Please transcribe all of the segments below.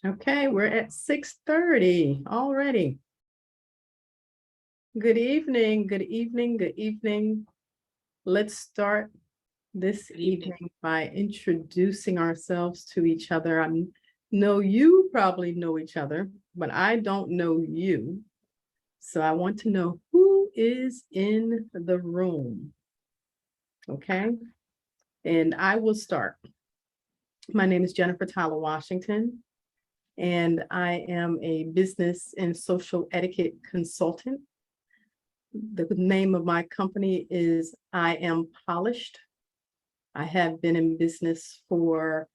Okay, we're at 6:30 already. Good evening, good evening, good evening. Let's start this Good evening. evening by introducing ourselves to each other. I know you probably know each other, but I don't know you. So I want to know who is in the room. Okay, and I will start. My name is Jennifer Tyler Washington, and I am a business and social etiquette consultant. The name of my company is I Am Polished. I have been in business for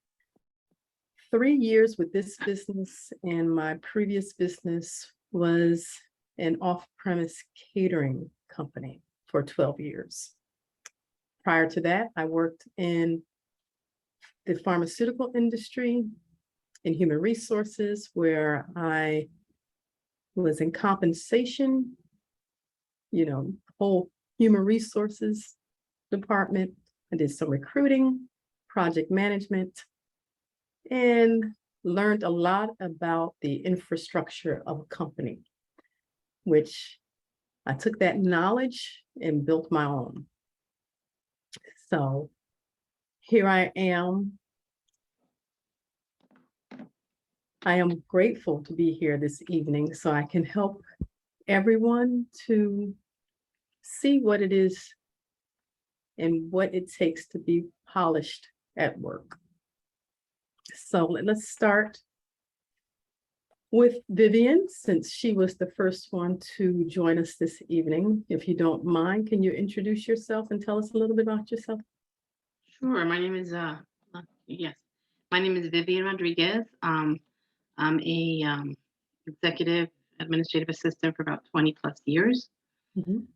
3 years with this business, and my previous business was an off-premise catering company for 12 years. Prior to that, I worked in the pharmaceutical industry, in human resources, where I was in compensation, whole human resources department. I did some recruiting, project management, and learned a lot about the infrastructure of a company, which I took that knowledge and built my own. So here I am. I am grateful to be here this evening so I can help everyone to see what it is and what it takes to be polished at work. So let's start with Vivian, since she was the first one to join us this evening. If you don't mind, can you introduce yourself and tell us a little bit about yourself? Sure. My name is yes. My name is Vivian Rodriguez. I'm a executive administrative assistant for about 20 plus years. Mhm.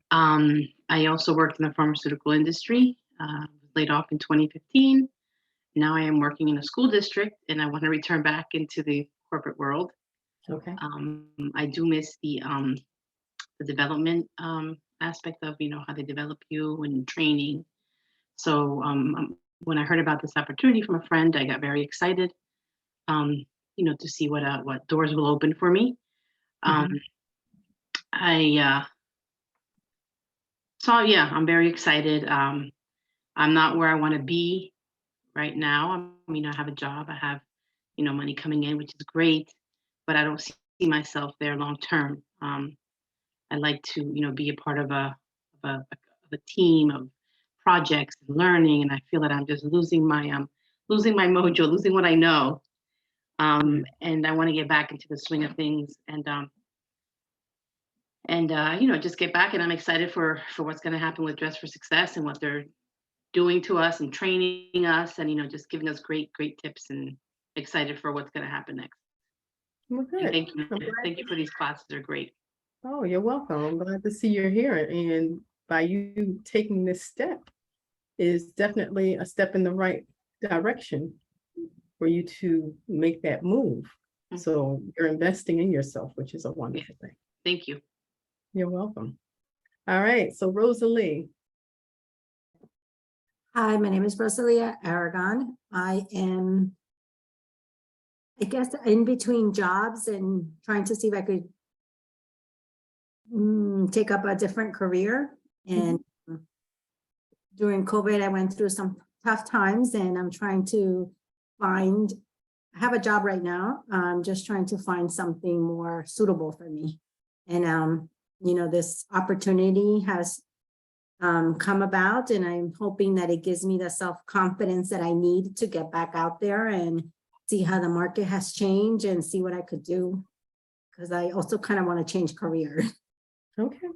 I also worked in the pharmaceutical industry. Was laid off in 2015. Now I am working in a school district, and I want to return back into the corporate world. Okay. I do miss the development aspect of how they develop you and training. So when I heard about this opportunity from a friend, I got very excited, to see what doors will open for me. Um, Mhm. I so yeah, I'm very excited. I'm not where I want to be right now. I mean, I have a job, I have money coming in, which is great, but I don't see myself there long term. I like to be a part of a team of projects and learning, and I feel that I'm just losing my mojo, losing what I know. And I want to get back into the swing of things and just get back. And I'm excited for what's going to happen with Dress for Success and what they're doing to us and training us and just giving us great tips, and excited for what's going to happen next. Well, And good. thank you I'm glad. thank you for these classes. They're great. Oh, you're welcome. I'm glad to see you're here. And by you taking this step is definitely a step in the right direction for you to make that move. Mhm. So you're investing in yourself, which is a Yeah. wonderful thing. Thank you. You're welcome. All right. So Rosalie. Hi, my name is Rosalia Aragon. I am, I guess, in between jobs and trying to see if I could take up a different career. And during COVID, I went through some tough times, and I'm trying to I have a job right now. I'm just trying to find something more suitable for me. And, this opportunity has come about, and I'm hoping that it gives me the self-confidence that I need to get back out there and see how the market has changed and see what I could do, because I also kind of want to change career. Okay.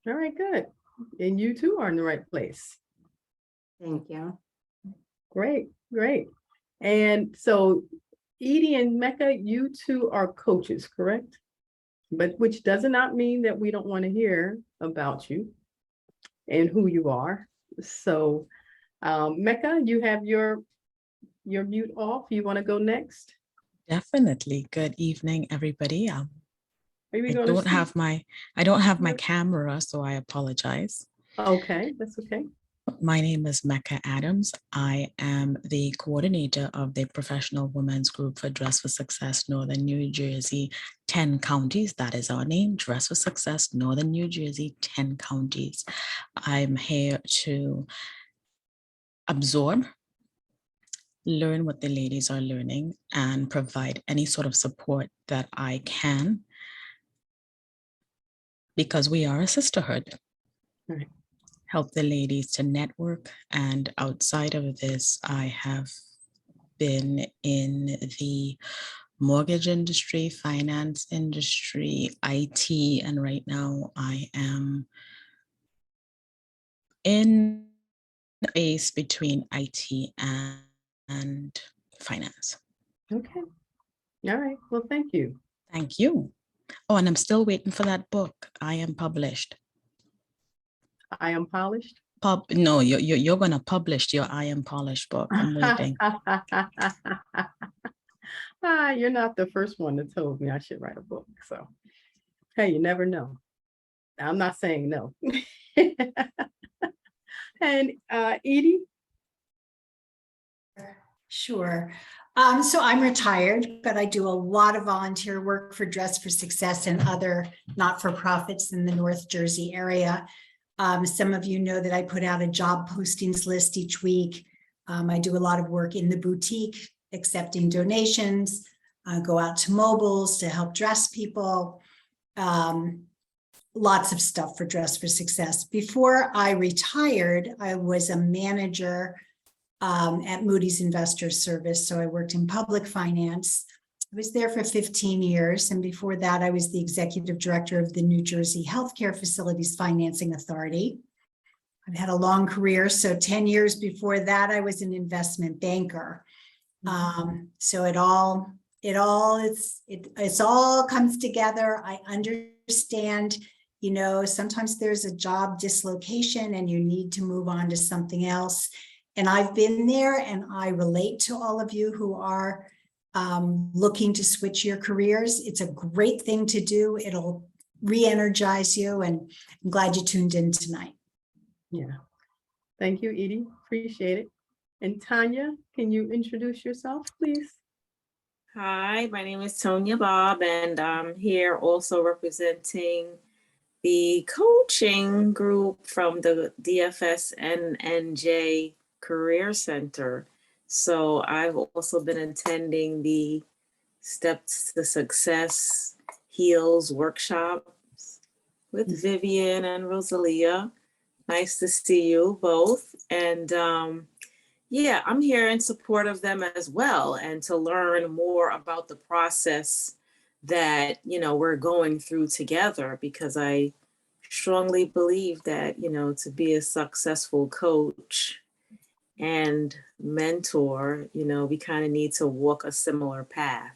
All right, good. And you too are in the right place. Thank you. Great, great. And so Edie and Mecca, you two are coaches, correct? But which does not mean that we don't want to hear about you and who you are. So Mecca, you have your mute off. You want to go next? Definitely. Good evening, everybody. Are we I going don't to have my camera, so I apologize. Okay, that's okay. My name is Mecca Adams. I am the coordinator of the Professional Women's Group for Dress for Success Northern New Jersey, 10 counties. That is our name, Dress for Success Northern New Jersey, 10 counties. I'm here to absorb, learn what the ladies are learning, and provide any sort of support that I can, because we are a sisterhood. Right. Help the ladies to network. And outside of this, I have been in the mortgage industry, finance industry, IT, and right now I am in a space between IT and finance. Okay. All right. Well, thank you. Thank you. Oh, and I'm still waiting for that book. I am published. I am polished. No, you're gonna publish your I Am Polished book. I'm waiting. You're not the first one that told me I should write a book. So, hey, you never know. I'm not saying no. And Edie, Sure. So I'm retired, but I do a lot of volunteer work for Dress for Success and other not-for-profits in the North Jersey area. Some of you know that I put out a job postings list each week. I do a lot of work in the boutique, accepting donations, go out to mobiles to help dress people. Lots of stuff for Dress for Success. Before I retired, I was a manager at Moody's Investor Service. So I worked in public finance. I was there for 15 years. And before that, I was the executive director of the New Jersey Healthcare Facilities Financing Authority. I've had a long career. So 10 years before that, I was an investment banker. So it all comes together. I understand, you know, sometimes there's a job dislocation and you need to move on to something else. And I've been there, and I relate to all of you who are looking to switch your careers. It's a great thing to do. It'll re-energize you, and I'm glad you tuned in tonight. yeah. Thank you, Edie. Appreciate it. And Tanya, can you introduce yourself, please? Hi, my name is Tonya Bob, and I'm here also representing the coaching group from the DFS NJ Career Center. So I've also been attending the Steps to Success Heals workshops with Vivian and Rosalia. Nice to see you both. And yeah, I'm here in support of them as well, and to learn more about the process that, you know, we're going through together, because I strongly believe that, you know, to be a successful coach and mentor, you know, we kind of need to walk a similar path.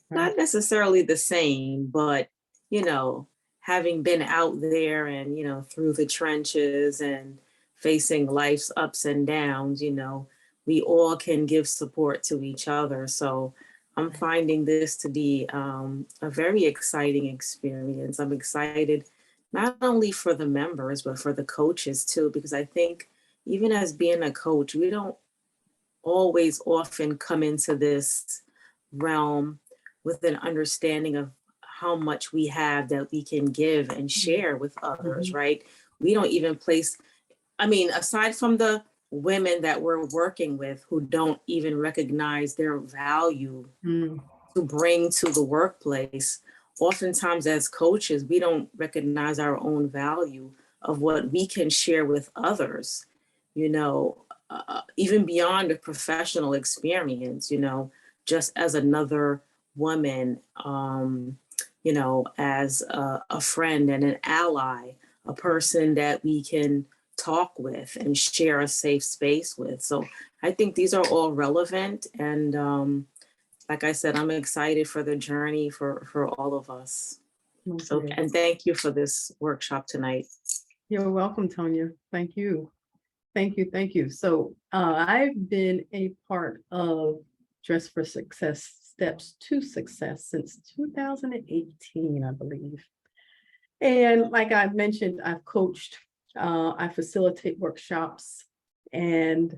Not necessarily the same, but, you know, having been out there and, you know, through the trenches and facing life's ups and downs, you know, we all can give support to each other. So I'm finding this to be a very exciting experience. I'm excited not only for the members, but for the coaches too, because I think even as being a coach, we don't always often come into this realm with an understanding of how much we have that we can give and share with others, right? We don't even place, I mean, aside from the women that we're working with who don't even recognize their value to bring to the workplace, oftentimes as coaches, we don't recognize our own value of what we can share with others, you know, even beyond a professional experience, you know, just as another woman, you know, as a friend and an ally, a person that we can talk with and share a safe space with. So I think these are all relevant. And like I said, I'm excited for the journey for all of us. So, and thank you for this workshop tonight. You're welcome, Tonya. Thank you. Thank you. Thank you. So I've been a part of Dress for Success, Steps to Success since 2018, I believe. And like I mentioned, I've coached I facilitate workshops, and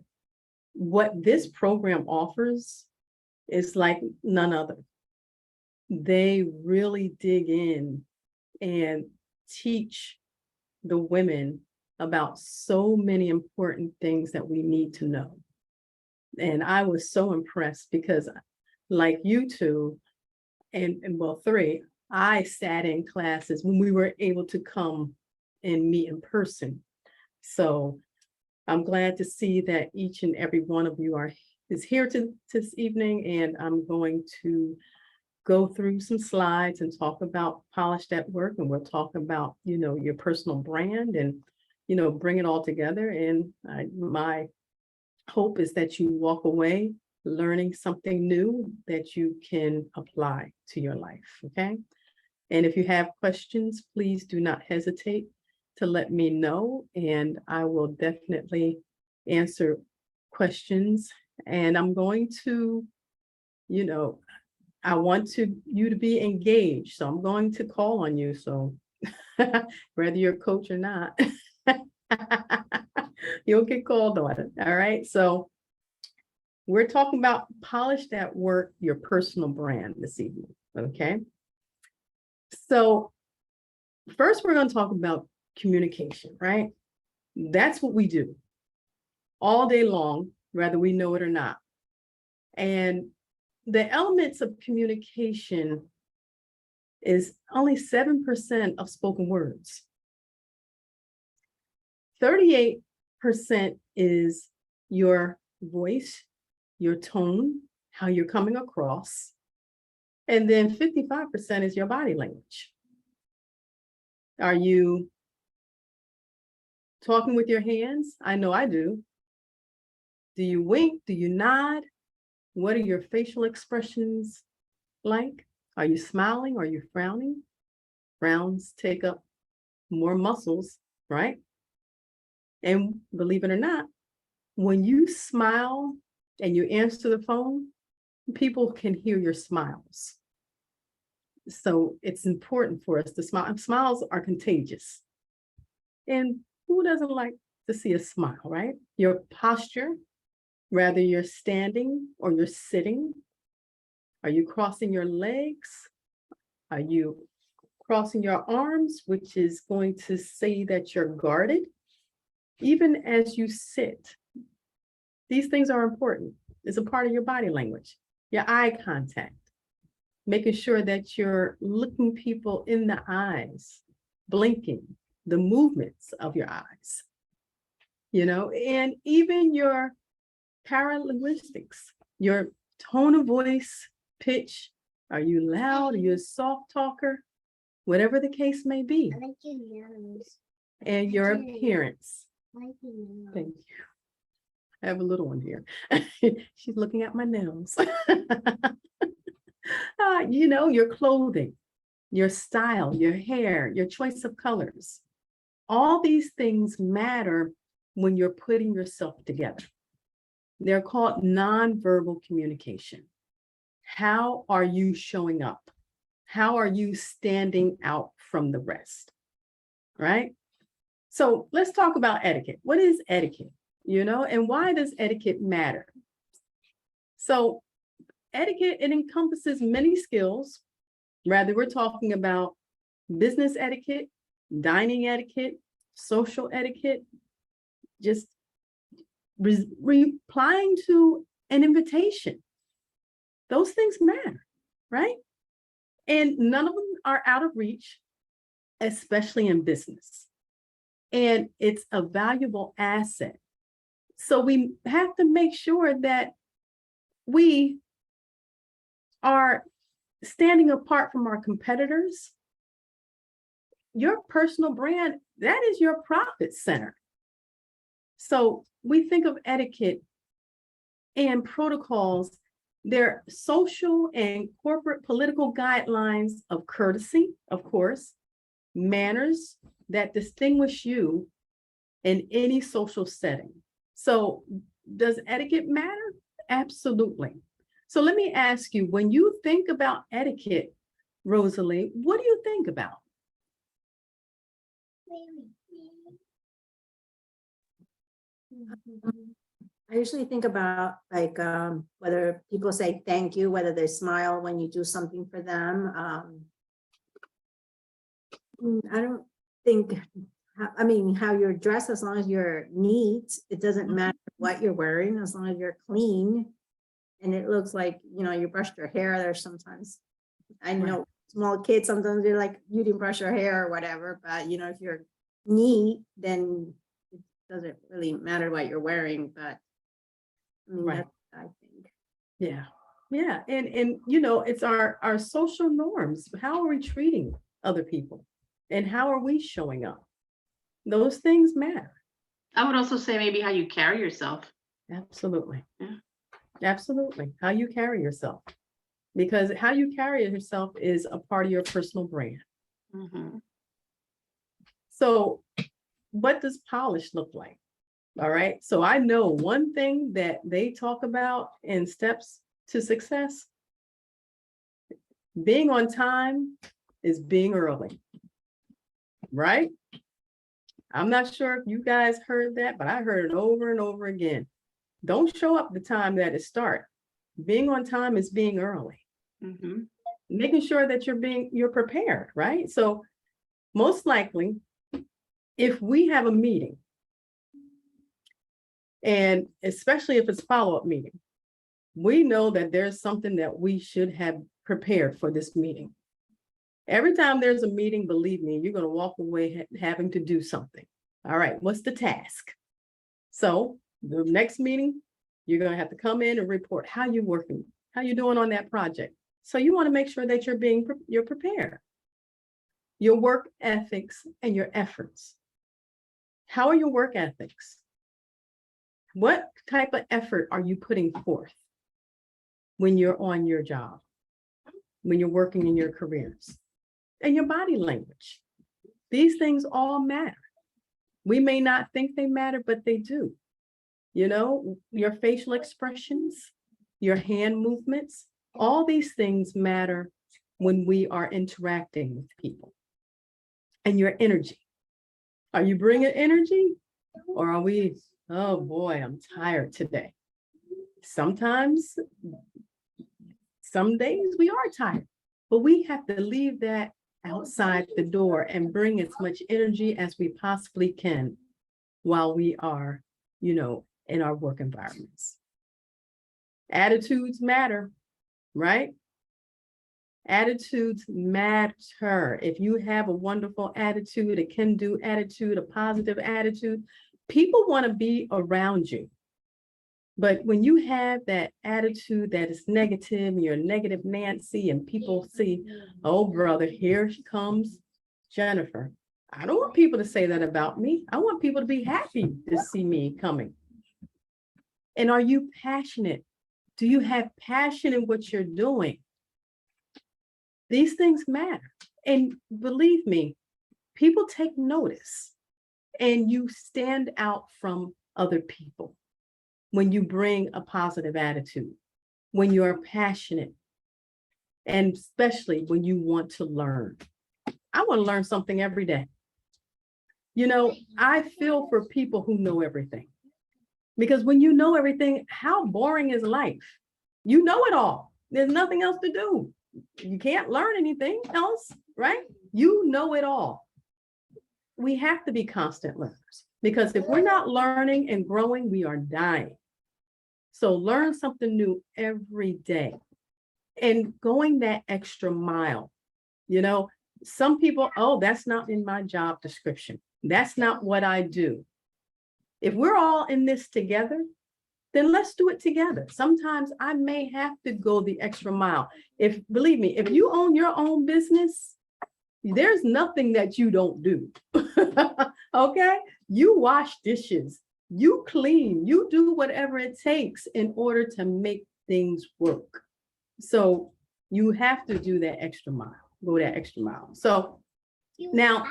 what this program offers is like none other. They really dig in and teach the women about so many important things that we need to know. And I was so impressed because, like you two, and well, three, I sat in classes when we were able to come and meet in person. So I'm glad to see that each and every one of you is here this evening, and I'm going to go through some slides and talk about Polish at Work, and we'll talk about, your personal brand and, bring it all together. And my hope is that you walk away learning something new that you can apply to your life, okay? And if you have questions, please do not hesitate to let me know, and I will definitely answer questions. And I'm going to, I want you to be engaged, so I'm going to call on you. So whether you're a coach or not, you'll get called on it. All right. So we're talking about Polished at Work, your personal brand this evening. Okay. So first, we're going to talk about communication, right? That's what we do all day long, whether we know it or not. And the elements of communication is only 7% of spoken words. 38% is your voice, your tone, how you're coming across. And then 55% is your body language. Are you talking with your hands? I know I do. Do you wink? Do you nod? What are your facial expressions like? Are you smiling? Are you frowning? Frowns take up more muscles, right? And believe it or not, when you smile and you answer the phone, people can hear your smiles. So it's important for us to smile. Smiles are contagious. And who doesn't like to see a smile, right? Your posture, whether you're standing or you're sitting. Are you crossing your legs? Are you crossing your arms, which is going to say that you're guarded? Even as you sit, these things are important. It's a part of your body language, your eye contact, making sure that you're looking people in the eyes, blinking, the movements of your eyes, and even your paralinguistics, your tone of voice, pitch. Are you loud? Are you a soft talker? Whatever the case may be. I like your nose. And your I like your- appearance. I like your nose. Thank you. I have a little one here. She's looking at my nails. Your clothing, your style, your hair, your choice of colors. All these things matter when you're putting yourself together. They're called nonverbal communication. How are you showing up? How are you standing out from the rest? Right? So let's talk about etiquette. What is etiquette? And why does etiquette matter? So etiquette, it encompasses many skills. Rather, we're talking about business etiquette, dining etiquette, social etiquette, just replying to an invitation. Those things matter, right? And none of them are out of reach, especially in business. And it's a valuable asset. So we have to make sure that we are standing apart from our competitors. Your personal brand, that is your profit center. So we think of etiquette and protocols. They're social and corporate political guidelines of courtesy, of course, manners that distinguish you in any social setting. So does etiquette matter? Absolutely. So let me ask you, when you think about etiquette, Rosalie, what do you think about? I usually think about like whether people say thank you, whether they smile when you do something for them. I don't think, I mean, how you're dressed, as long as you're neat, it doesn't matter what you're wearing, as long as you're clean. And it looks like, you know, you brushed your hair. There's sometimes, I know small kids, sometimes they're like, you didn't brush your hair or whatever, but you know, if you're neat, then it doesn't really matter what you're wearing, but I mean, Right. that's what I think. Yeah, yeah, and you know, it's our social norms. How are we treating other people? And how are we showing up? Those things matter. I would also say maybe how you carry yourself. Absolutely. Yeah. Absolutely. How you carry yourself. Because how you carry yourself is a part of your personal brand. Mhm. So what does polish look like? All right. So I know one thing that they talk about in steps to success. Being on time is being early. Right? I'm not sure if you guys heard that, but I heard it over and over again. Don't show up the time that it starts. Being on time is being early. Mhm. Making sure that you're prepared, right? So most likely, if we have a meeting, and especially if it's follow-up meeting, we know that there's something that we should have prepared for this meeting. Every time there's a meeting, believe me, you're going to walk away having to do something. All right, what's the task? So the next meeting, you're going to have to come in and report how you're working, how you're doing on that project. So you want to make sure that you're prepared. Your work ethics and your efforts. How are your work ethics? What type of effort are you putting forth when you're on your job, when you're working in your careers? And your body language. These things all matter. We may not think they matter, but they do. You know, your facial expressions, your hand movements, all these things matter when we are interacting with people. And your energy. Are you bringing energy? Or are we, oh boy, I'm tired today. Sometimes, some days we are tired, but we have to leave that outside the door and bring as much energy as we possibly can while we are, you know, in our work environments. Attitudes matter, right? Attitudes matter. If you have a wonderful attitude, a can-do attitude, a positive attitude, people want to be around you. But when you have that attitude that is negative, and you're negative Nancy, and people see, oh, brother, here she comes Jennifer. I don't want people to say that about me. I want people to be happy to see me coming. And are you passionate? Do you have passion in what you're doing? These things matter. And believe me, people take notice and you stand out from other people when you bring a positive attitude, when you're passionate, and especially when you want to learn. I want to learn something every day. You know, I feel for people who know everything. Because when you know everything, how boring is life? You know it all. There's nothing else to do. You can't learn anything else, right? You know it all. We have to be constant learners, because if we're not learning and growing, we are dying. So learn something new every day and going that extra mile. You know, some people, oh, that's not in my job description. That's not what I do. If we're all in this together, then let's do it together. Sometimes I may have to go the extra mile. Believe me, if you own your own business, there's nothing that you don't do. Okay? You wash dishes, you clean, you do whatever it takes in order to make things work. So you have to do that extra mile, go that extra mile. So now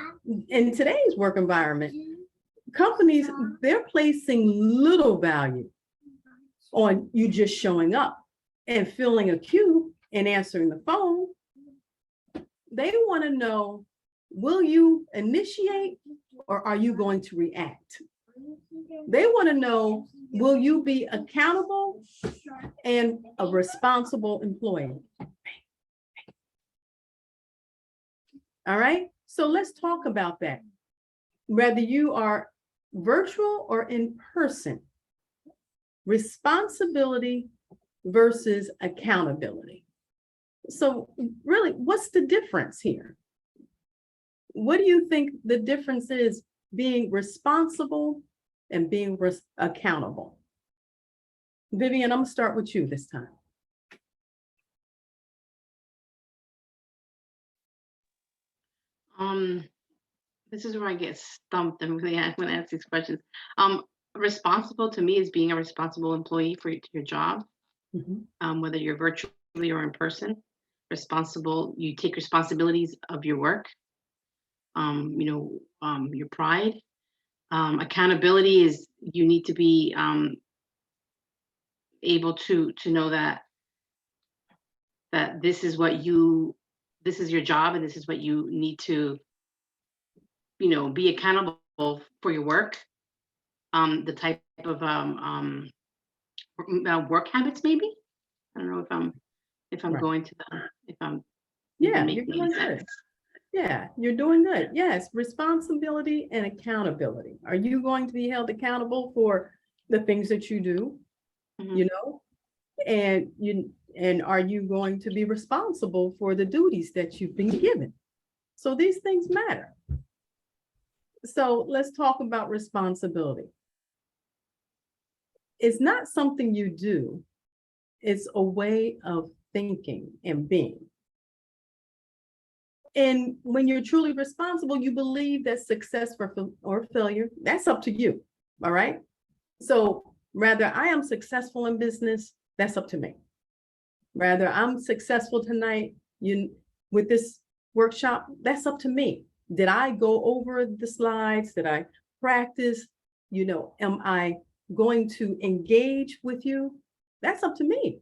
in today's work environment, companies, they're placing little value on you just showing up and filling a queue and answering the phone. They want to know, will you initiate or are you going to react? They want to know, will you be accountable and a responsible employee? All right, so let's talk about that. Whether you are virtual or in person, responsibility versus accountability. So really, what's the difference here? What do you think the difference is being responsible and being accountable? Vivian, I'm gonna start with you this time. This is where I get stumped and really when I ask these questions. Responsible to me is being a responsible employee for your job, whether you're virtually or in person. Responsible, you take responsibilities of your work. Your pride. Accountability is you need to be able to know that this is your job and this is what you need to be accountable for your work. The type of work habits, maybe. I don't know if I'm Right. going to if I'm Yeah, making you're doing any sense. good. Yeah, you're doing good. Yes, responsibility and accountability. Are you going to be held accountable for the things that you do? Mhm. And are you going to be responsible for the duties that you've been given? So these things matter. So let's talk about responsibility. It's not something you do. It's a way of thinking and being. And when you're truly responsible, you believe that success or failure, that's up to you. All right. So rather I am successful in business, that's up to me. Rather I'm successful tonight with this workshop, that's up to me. Did I go over the slides? Did I practice? Am I going to engage with you? That's up to me,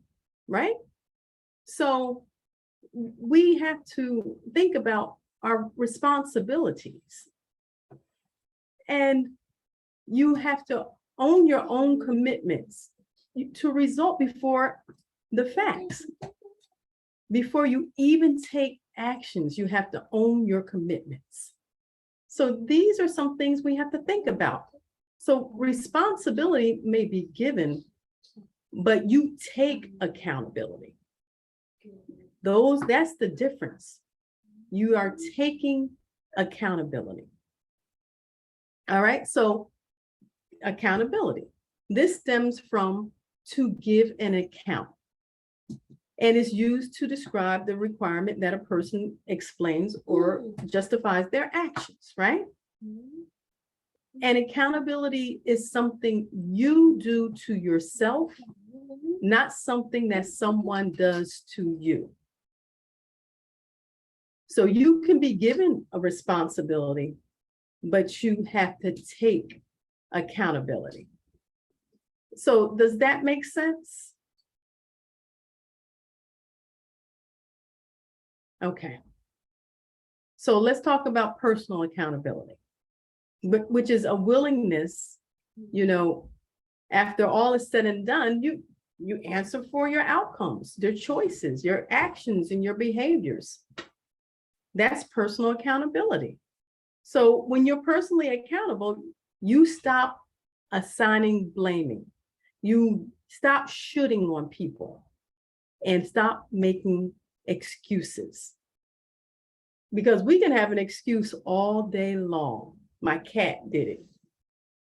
right? So we have to think about our responsibilities. And you have to own your own commitments to result before the facts. Before you even take actions, you have to own your commitments. So these are some things we have to think about. So responsibility may be given, but you take accountability. That's the difference. You are taking accountability. All right, so accountability. This stems from to give an account and is used to describe the requirement that a person explains or justifies their actions, right? And accountability is something you do to yourself, not something that someone does to you. So you can be given a responsibility, but you have to take accountability. So does that make sense? Okay. So let's talk about personal accountability, which is a willingness, after all is said and done, you answer for your outcomes, your choices, your actions, and your behaviors. That's personal accountability. So when you're personally accountable, you stop assigning blaming. You stop shooting on people and stop making excuses. Because we can have an excuse all day long. My cat did it.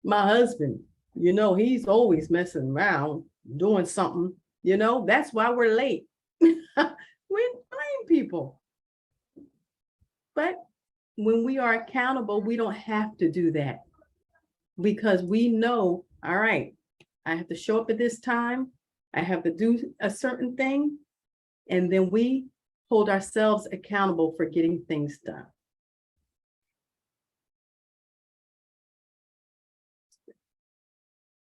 My husband, he's always messing around, doing something, that's why we're late. We blame people. But when we are accountable, we don't have to do that because we know, all right, I have to show up at this time. I have to do a certain thing. And then we hold ourselves accountable for getting things done.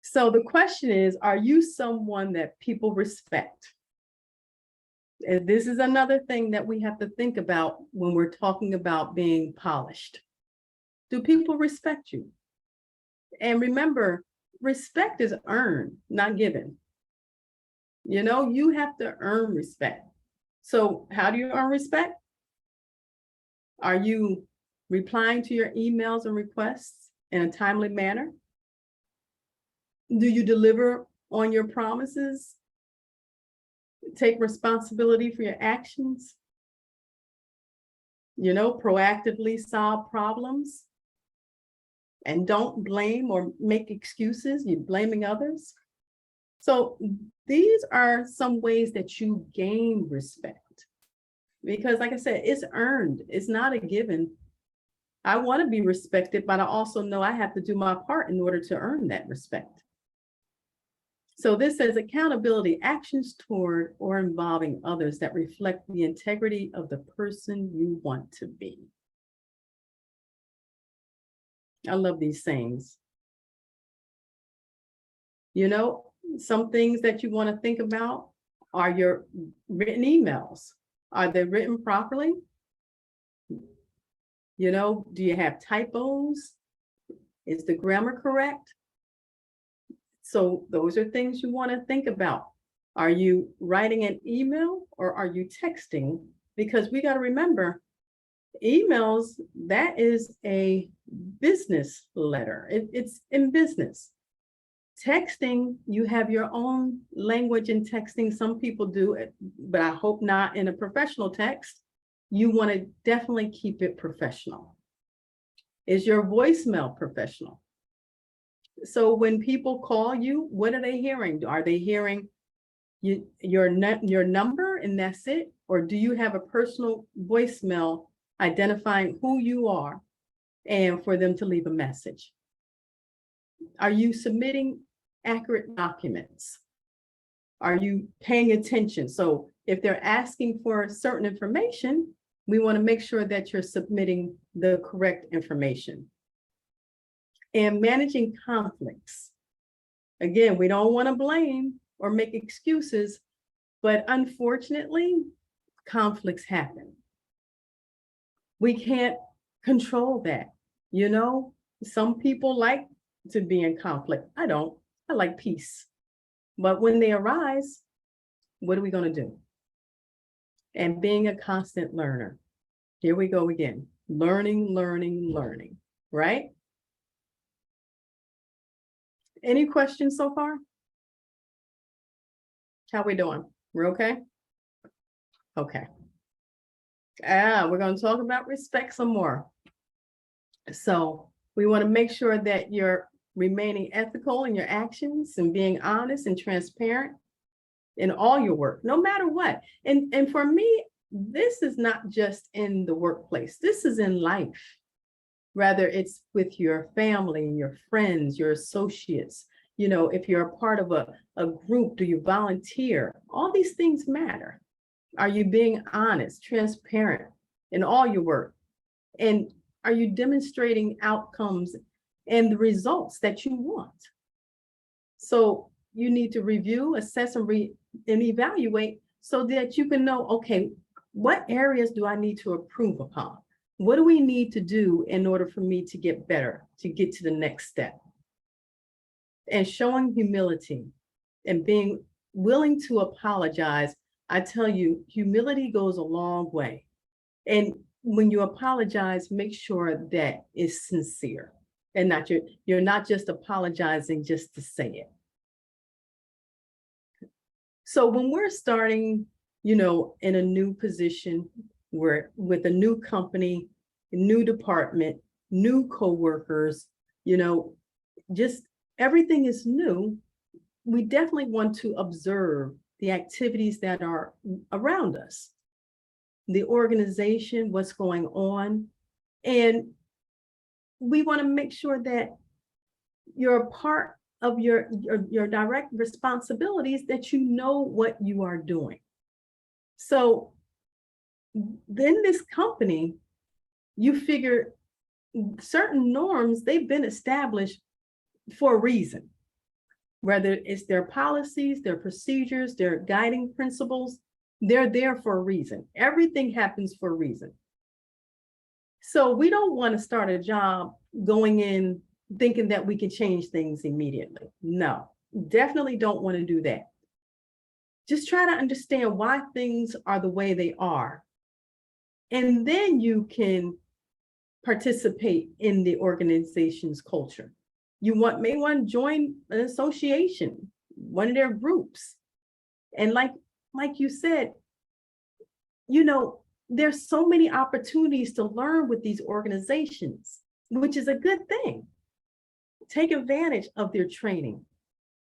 So the question is, are you someone that people respect? And this is another thing that we have to think about when we're talking about being polished. Do people respect you? And remember, respect is earned, not given. You know, you have to earn respect. So how do you earn respect? Are you replying to your emails and requests in a timely manner? Do you deliver on your promises? Take responsibility for your actions? You know, proactively solve problems? And don't blame or make excuses, you're blaming others. So these are some ways that you gain respect. Because like I said, it's earned, it's not a given. I want to be respected, but I also know I have to do my part in order to earn that respect. So this says accountability, actions toward or involving others that reflect the integrity of the person you want to be. I love these sayings. You know, some things that you want to think about are your written emails. Are they written properly? You know, do you have typos? Is the grammar correct? So those are things you want to think about. Are you writing an email or are you texting? Because we got to remember, emails, that is a business letter. It's in business. Texting, you have your own language in texting. Some people do it, but I hope not in a professional text. You want to definitely keep it professional. Is your voicemail professional? So when people call you, what are they hearing? Are they hearing your number and that's it? Or do you have a personal voicemail identifying who you are and for them to leave a message? Are you submitting accurate documents? Are you paying attention? So if they're asking for certain information, we want to make sure that you're submitting the correct information. And managing conflicts. Again, we don't want to blame or make excuses, but unfortunately, conflicts happen. We can't control that. You know, some people like to be in conflict. I don't. I like peace. But when they arise, what are we going to do? And being a constant learner. Here we go again. Learning, right? Any questions so far? How we doing? We're okay? Okay. We're going to talk about respect some more. So we want to make sure that you're remaining ethical in your actions and being honest and transparent in all your work, no matter what. And for me, this is not just in the workplace. This is in life. Rather, it's with your family, your friends, your associates. You know, if you're a part of a group, do you volunteer? All these things matter. Are you being honest, transparent in all your work? And are you demonstrating outcomes and the results that you want? So you need to review, assess, and evaluate so that you can know, okay, what areas do I need to improve upon? What do we need to do in order for me to get better, to get to the next step? And showing humility and being willing to apologize. I tell you, humility goes a long way. And when you apologize, make sure that it's sincere and not you're not just apologizing just to say it. So when we're starting, you know, in a new position, we're with a new company, new department, new coworkers, you know, just everything is new. We definitely want to observe the activities that are around us, the organization, what's going on. And we want to make sure that you're a part of your direct responsibilities, that you know what you are doing. So then this company, you figure certain norms, they've been established for a reason. Whether it's their policies, their procedures, their guiding principles, they're there for a reason. Everything happens for a reason. So we don't want to start a job going in thinking that we can change things immediately. No, definitely don't want to do that. Just try to understand why things are the way they are. And then you can participate in the organization's culture. You may want to join an association, one of their groups. And like you said, there's so many opportunities to learn with these organizations, which is a good thing. Take advantage of their training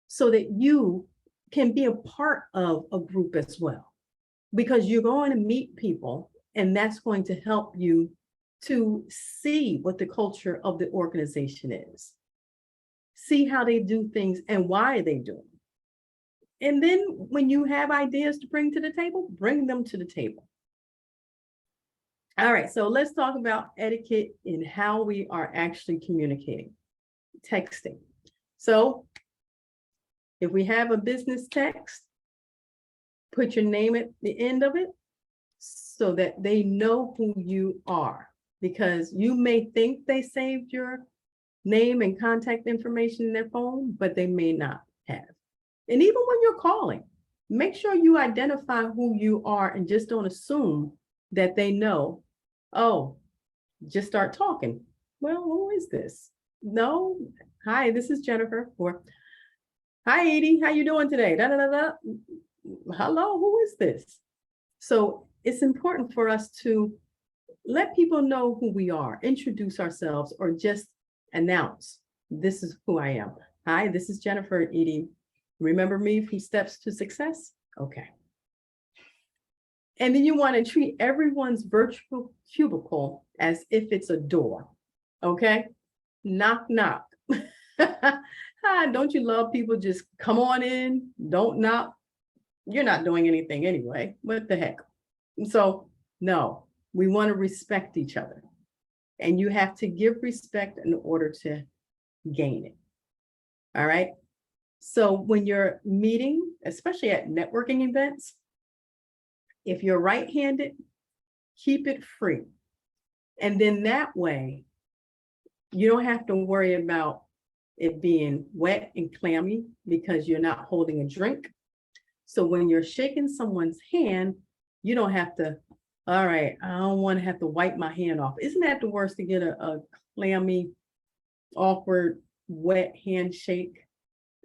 so that you can be a part of a group as well, because you're going to meet people, and that's going to help you to see what the culture of the organization is, see how they do things and why they do them. And then when you have ideas to bring to the table, bring them to the table. All right, so let's talk about etiquette in how we are actually communicating. Texting. So if we have a business text, put your name at the end of it so that they know who you are, because you may think they saved your name and contact information in their phone, but they may not have. And even when you're calling, make sure you identify who you are and just don't assume that they know, oh, just start talking. Well, who is this? No, hi, this is Jennifer. Or, hi, Edie, how you doing today? Da, da, da, da. Hello, who is this? So it's important for us to let people know who we are, introduce ourselves, or just announce, this is who I am. Hi, this is Jennifer, Edie. Remember me from Steps to Success? Okay. And then you want to treat everyone's virtual cubicle as if it's a door, okay? Knock, knock. Don't you love people just come on in, don't knock? You're not doing anything anyway, what the heck? So no, we want to respect each other. And you have to give respect in order to gain it, all right? So when you're meeting, especially at networking events, if you're right-handed, keep it free. And then that way, you don't have to worry about it being wet and clammy because you're not holding a drink. So when you're shaking someone's hand, you don't have to, all right, I don't want to have to wipe my hand off. Isn't that the worst, to get a clammy, awkward, wet handshake?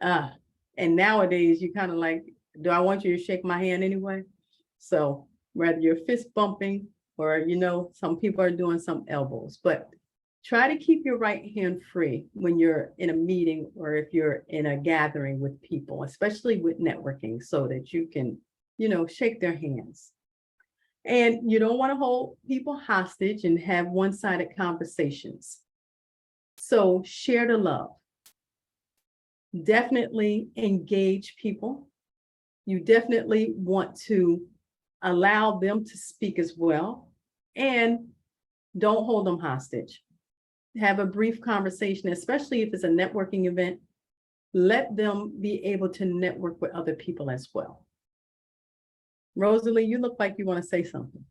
And nowadays you kind of like, do I want you to shake my hand anyway? So whether you're fist bumping or, some people are doing some elbows, but try to keep your right hand free when you're in a meeting or if you're in a gathering with people, especially with networking, so that you can, shake their hands. And you don't want to hold people hostage and have one-sided conversations. So share the love. Definitely engage people. You definitely want to allow them to speak as well. And don't hold them hostage. Have a brief conversation, especially if it's a networking event. Let them be able to network with other people as well. Rosalie, you look like you want to say something.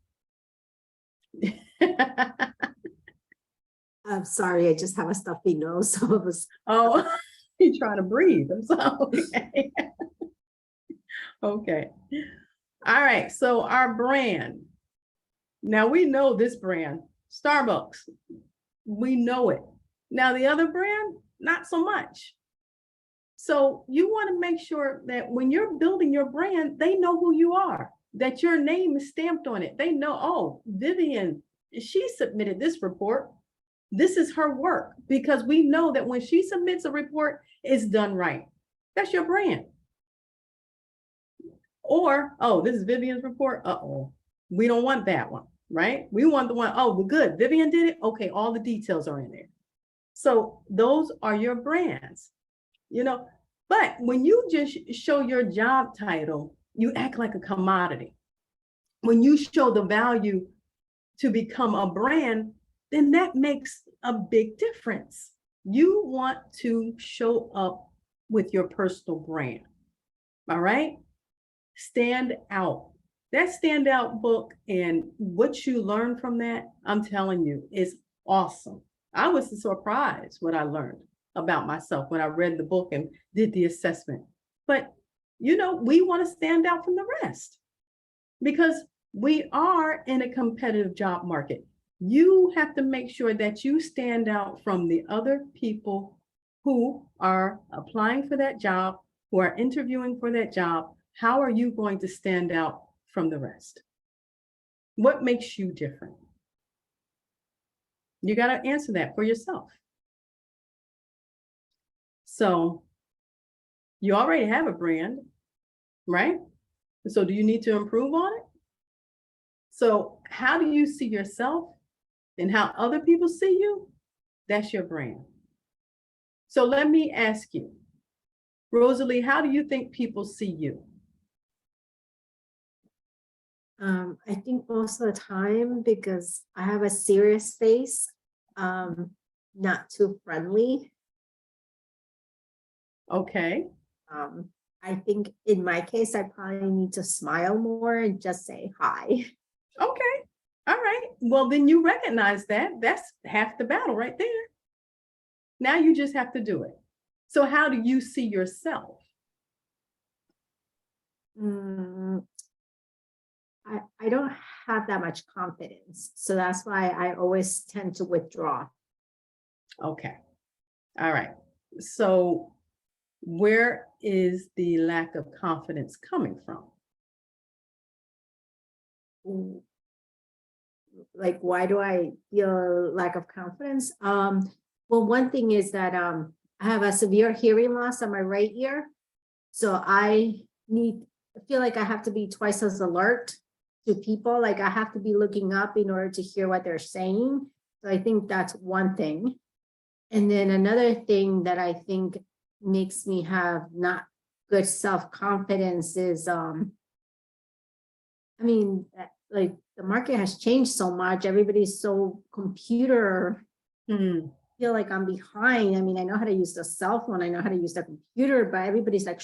I'm sorry, I just have a stuffy nose. So it was, Oh, you're trying to breathe. I'm sorry. Okay. Okay. All right. So our brand. Now we know this brand, Starbucks. We know it. Now the other brand, not so much. So you want to make sure that when you're building your brand, they know who you are, that your name is stamped on it. They know, oh, Vivian, she submitted this report. This is her work, because we know that when she submits a report, it's done right. That's your brand. Or, oh, this is Vivian's report. Uh-oh, we don't want that one, right? We want the one, oh, well, good, Vivian did it. Okay, all the details are in there. So those are your brands, but when you just show your job title, you act like a commodity. When you show the value to become a brand, then that makes a big difference. You want to show up with your personal brand, all right? Stand out. That standout book and what you learn from that, I'm telling you, is awesome. I was surprised what I learned. about myself when I read the book and did the assessment. But, you know, we want to stand out from the rest because we are in a competitive job market. You have to make sure that you stand out from the other people who are applying for that job, who are interviewing for that job. How are you going to stand out from the rest? What makes you different? You got to answer that for yourself. So you already have a brand, right? So do you need to improve on it? So how do you see yourself and how other people see you? That's your brand. So let me ask you, Rosalie, how do you think people see you? I think most of the time, because I have a serious face, not too friendly. Okay. I think in my case, I probably need to smile more and just say hi. Okay. All right. Well, then you recognize that. That's half the battle right there. Now you just have to do it. So how do you see yourself? I don't have that much confidence, so that's why I always tend to withdraw. Okay. All right. So where is the lack of confidence coming from? Like, why do I feel lack of confidence? Well, one thing is that I have a severe hearing loss on my right ear. So I feel like I have to be twice as alert to people. Like I have to be looking up in order to hear what they're saying. So I think that's one thing. And then another thing that I think makes me have not good self-confidence is, like the market has changed so much. Everybody's so computer. Feel like I'm behind. I mean, I know how to use the cell phone. I know how to use the computer, but everybody's like,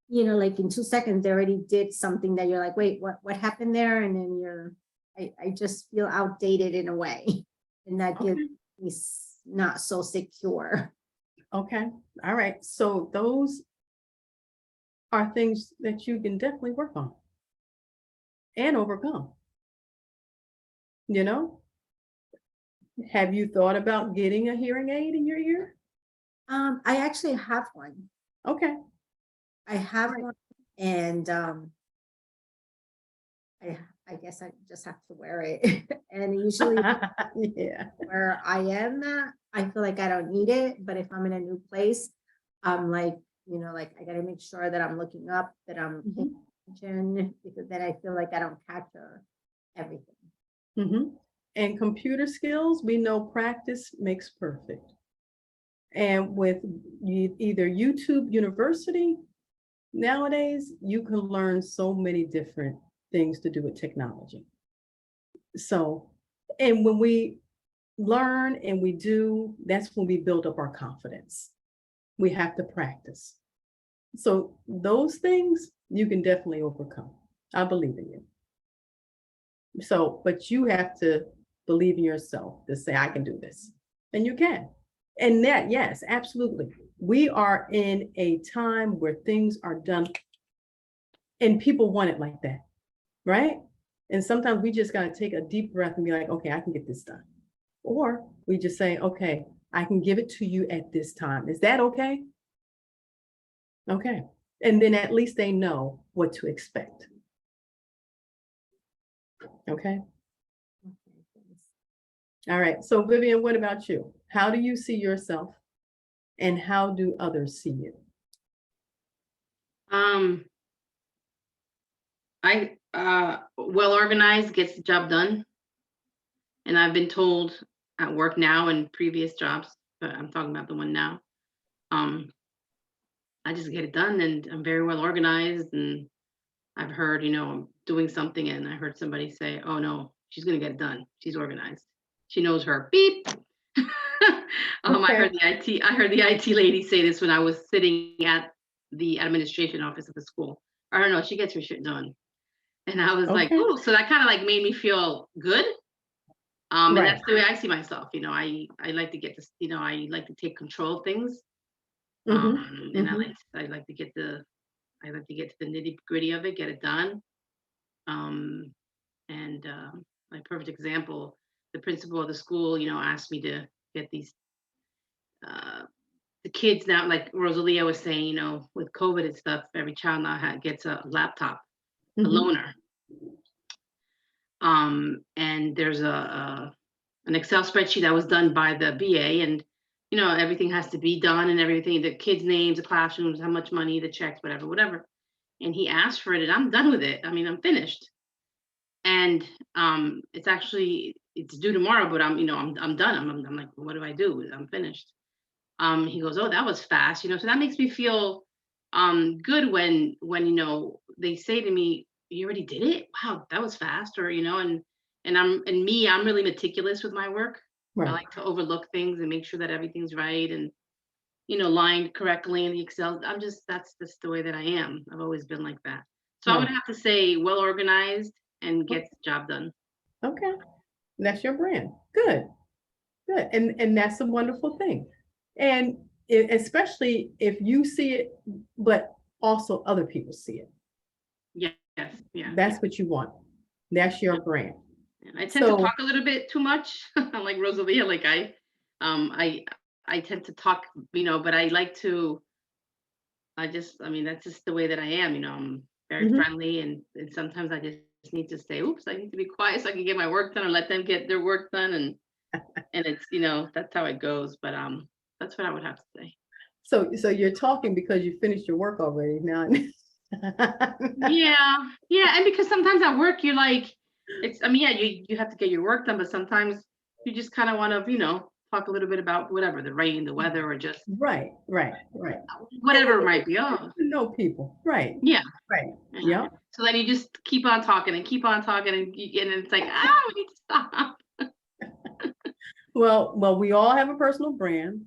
you know, like in 2 seconds, they already did something that you're like, wait, what happened there? And then I just feel outdated in a way. And that gives me not so secure. Okay. All right. So those are things that you can definitely work on and overcome. You know, have you thought about getting a hearing aid in your ear? I actually have one. Okay. I have one, and I guess I just have to wear it. And usually Yeah. where I am at, I feel like I don't need it. But if I'm in a new place, I'm like, you know, like I gotta make sure that I'm looking up, that I'm paying attention, because then I feel like I don't catch everything. And computer skills, we know practice makes perfect. And with either YouTube University, nowadays, you can learn so many different things to do with technology. So, and when we learn and we do, that's when we build up our confidence. We have to practice. So those things you can definitely overcome. I believe in you. So, but you have to believe in yourself to say, I can do this. And you can. And that, yes, absolutely. We are in a time where things are done and people want it like that, right? And sometimes we just got to take a deep breath and be like, okay, I can get this done. Or we just say, okay, I can give it to you at this time. Is that okay? Okay. And then at least they know what to expect. Okay. All right. So Vivian, what about you? How do you see yourself and how do others see you? I well organized gets the job done. And I've been told at work now and previous jobs, but I'm talking about the one now. I just get it done and I'm very well organized. And I've heard, you know, I'm doing something and I heard somebody say, oh no, she's gonna get it done. She's organized. She knows her beep. I heard the IT lady say this when I was sitting at the administration office of the school. I don't know, she gets her shit done. And I was like, oh, so that kind of like made me feel good. And that's the way I see myself. You know, I like to get this, you know, I like to take control of things. And mhm. I like to get the nitty gritty of it, get it done. Um, and My perfect example, the principal of the school, asked me to get uh, the kids now, like Rosalia was saying, with COVID and stuff, every child now gets a laptop, a Mhm, loaner. And there's an Excel spreadsheet that was done by the BA, and everything has to be done and everything, the kids' names, the classrooms, how much money, the checks, whatever, whatever. And he asked for it, and I'm done with it. I mean, I'm finished. And it's due tomorrow, but I'm done. I'm like, what do I do? I'm finished. He goes, oh, that was fast, so that makes me feel good when they say to me, you already did it? Wow, that was fast. Or I'm really meticulous with my work. I right, like to overlook things and make sure that everything's right and lined correctly in the Excel. That's just the way that I am. I've always been like that. So I would right. have to say well organized and gets the job done. Okay, that's your brand. Good, good. And that's a wonderful thing. And especially if you see it, but also other people see it. Yes, yeah, yeah. That's what you want. That's your brand. And I tend to So, talk a little bit too much. I'm like Rosalia, like um, I, I tend to talk, but I like to. I mean, that's just the way that I am. I'm very mhm, friendly, and sometimes I just need to say, "Oops, I need to be quiet so I can get my work done, or let them get their work done." And it's that's how it goes. But that's what I would have to say. so you're talking because you finished your work already now. Yeah, yeah, and because sometimes at work you're like, I mean, yeah, you have to get your work done, but sometimes you just kind of want to, talk a little bit about whatever, the rain, the weather, or just Right, right, right. And whatever it might be. it's good Oh, to know people. Right, yeah, right. yeah. Yeah. So then you just keep on talking and keep on talking, and it's like, we need to stop. Well, we all have a personal brand.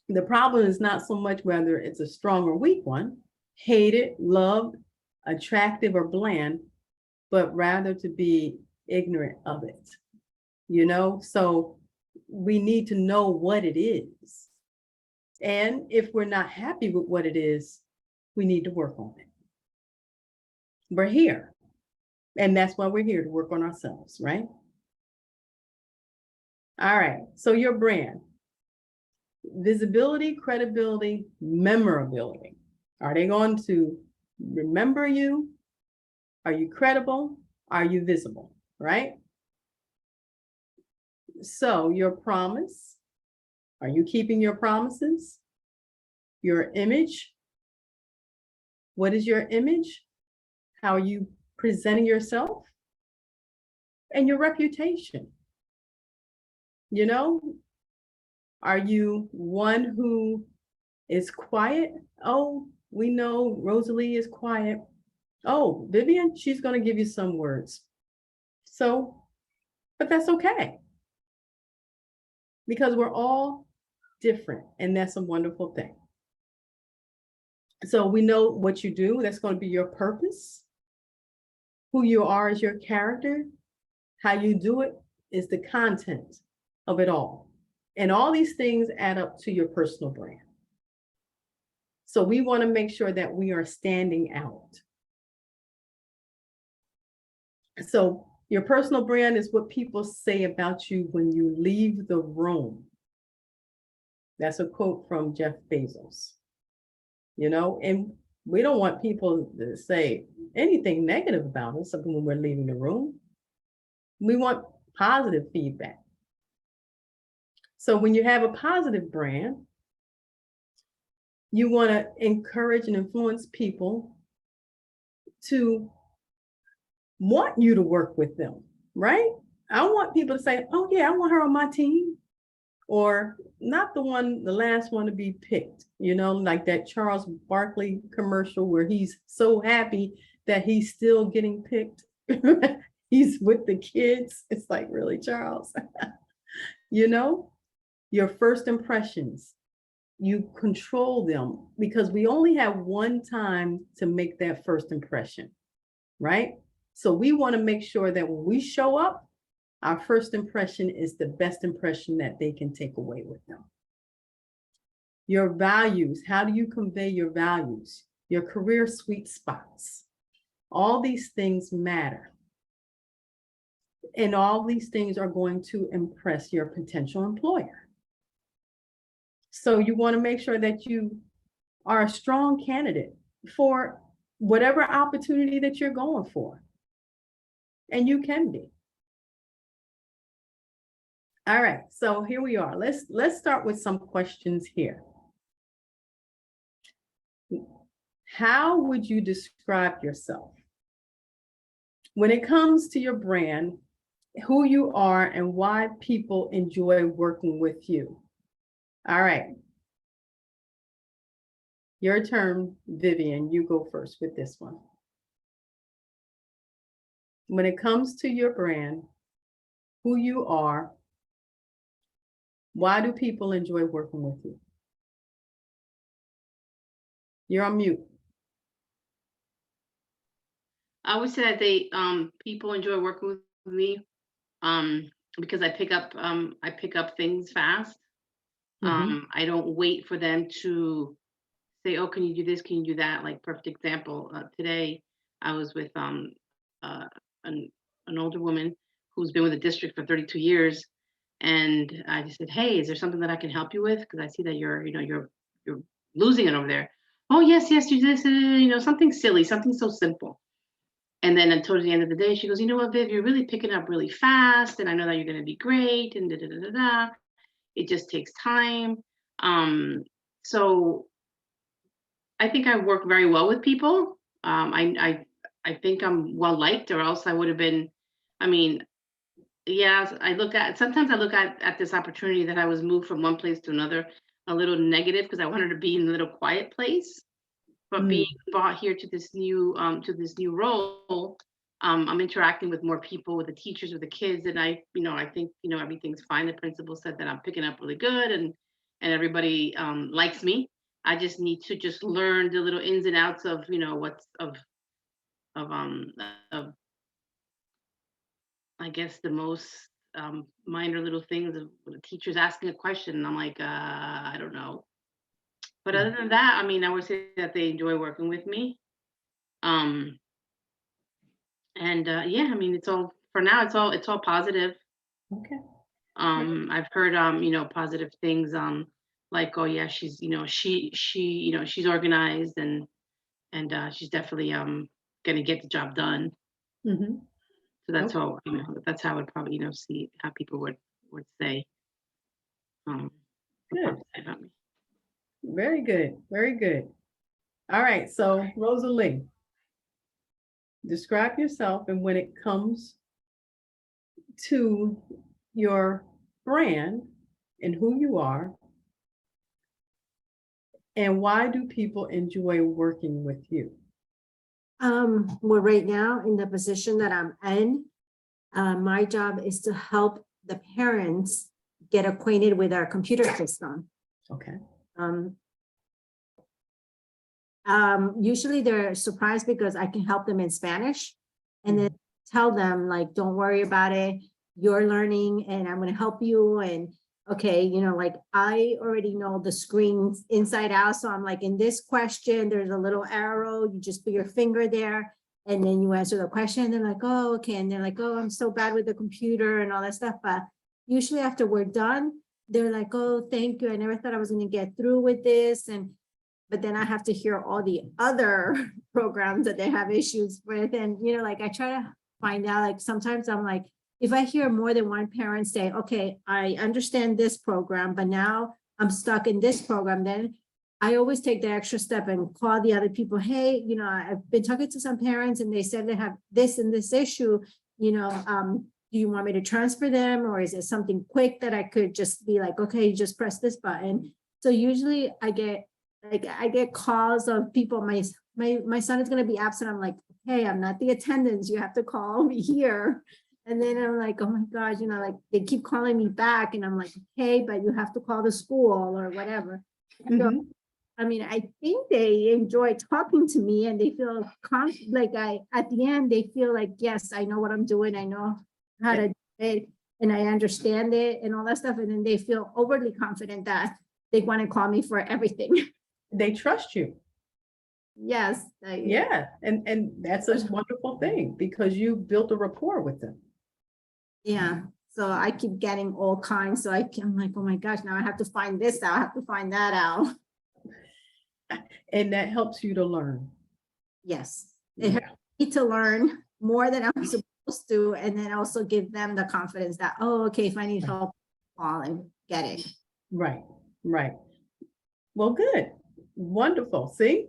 The problem is not so much whether it's a strong or weak one, hated, loved, attractive, or bland, but rather to be ignorant of it. So we need to know what it is. And if we're not happy with what it is, we need to work on it. We're here. And that's why we're here to work on ourselves, right? All right. So your brand, visibility, credibility, memorability. Are they going to remember you? Are you credible? Are you visible? Right? So your promise, are you keeping your promises? Your image, what is your image? How are you presenting yourself? And your reputation. Are you one who is quiet? Oh, we know Rosalie is quiet. Oh, Vivian, she's going to give you some words. So, but that's okay because we're all different, and that's a wonderful thing. So we know what you do, that's going to be your purpose. Who you are is your character. How you do it is the content of it all. And all these things add up to your personal brand. So we want to make sure that we are standing out. So your personal brand is what people say about you when you leave the room. That's a quote from Jeff Bezos. And we don't want people to say anything negative about us when we're leaving the room. We want positive feedback. So when you have a positive brand, you want to encourage and influence people to want you to work with them, right? I want people to say, oh yeah, I want her on my team. Or not the last one to be picked, like that Charles Barkley commercial where he's so happy that he's still getting picked. He's with the kids. It's like, really, Charles? Your first impressions, you control them because we only have one time to make that first impression, right? So we want to make sure that when we show up, our first impression is the best impression that they can take away with them. Your values, how do you convey your values? Your career sweet spots. All these things matter. And all these things are going to impress your potential employer. So you want to make sure that you are a strong candidate for whatever opportunity that you're going for. And you can be. All right, so here we are. Let's start with some questions here. How would you describe yourself? When it comes to your brand, who you are and why people enjoy working with you. All right. Your turn, Vivian, you go first with this one. When it comes to your brand, who you are, why do people enjoy working with you? You're on mute. I would say that they people enjoy working with me because I pick up things fast. I don't wait for them to say, oh, can you do this? Can you do that? Like, perfect example, today I was with an older woman who's been with the district for 32 years. And I just said, hey, is there something that I can help you with? Because I see that you're losing it over there. Oh, yes, do this, something silly, something so simple. And then until the end of the day, she goes, you know what, Viv, you're really picking up really fast. And I know that you're going to be great. And it just takes time. So I think I work very well with people. I think I'm well liked, or else I would have been. I mean, yeah. Sometimes I look at this opportunity that I was moved from one place to another a little negative because I wanted to be in a little quiet place. But being brought here to this new role, I'm interacting with more people, with the teachers, with the kids, and I think everything's fine. The principal said that I'm picking up really good, and everybody likes me. I just need to just learn the little ins and outs of I guess the most minor little things of the teachers asking a question, and I'm like, I don't know. But other than that, I mean, I would say that they enjoy working with me. Yeah, I mean, it's all positive. Okay. I've heard positive things, like, oh yeah, she's she's organized, and she's definitely gonna get the job done. Mm-hmm. So that's how that's how I would probably see how people would say would Good. probably say about me. Very good. Very good. All right. So Rosalie, describe yourself, and when it comes to your brand and who you are, and why do people enjoy working with you? Well, right now in the position that I'm in, my job is to help the parents get acquainted with our computer system. Okay. Usually they're surprised because I can help them in Spanish and then tell them, like, don't worry about it. You're learning and I'm going to help you. And okay, like, I already know the screens inside out. So I'm like, in this question, there's a little arrow. You just put your finger there and then you answer the question. And they're like, oh, okay. And they're like, oh, I'm so bad with the computer and all that stuff. But usually after we're done, they're like, oh, thank you. I never thought I was going to get through with this. But then I have to hear all the other programs that they have issues with. And, like, I try to find out, like, sometimes I'm like, if I hear more than one parent say, okay, I understand this program, but now I'm stuck in this program, then I always take the extra step and call the other people. Hey, I've been talking to some parents and they said they have this and this issue, do you want me to transfer them? Or is it something quick that I could just be like, okay, just press this button. So usually I get calls of people. My son is going to be absent. I'm like, hey, I'm not the attendance. You have to call me here. And then I'm like, oh my gosh, like, they keep calling me back. And I'm like, okay, but you have to call the school or whatever. So, I mean, I think they enjoy talking to me and they feel like at the end, they feel like, yes, I know what I'm doing. I know how to do it and I understand it and all that stuff. And then they feel overly confident that they want to call me for everything. They trust you. Yes. Yeah, and that's a wonderful thing because you built a rapport with them. Yeah, so I keep getting all kinds, so I'm like, oh my gosh, now I have to find this out, I have to find that out. And that helps you to learn. Yes, Yeah. it helps me to learn more than I'm supposed to, and then also give them the confidence that, oh, okay, if I need help, call and get it. Right, right. Well, good, wonderful, see?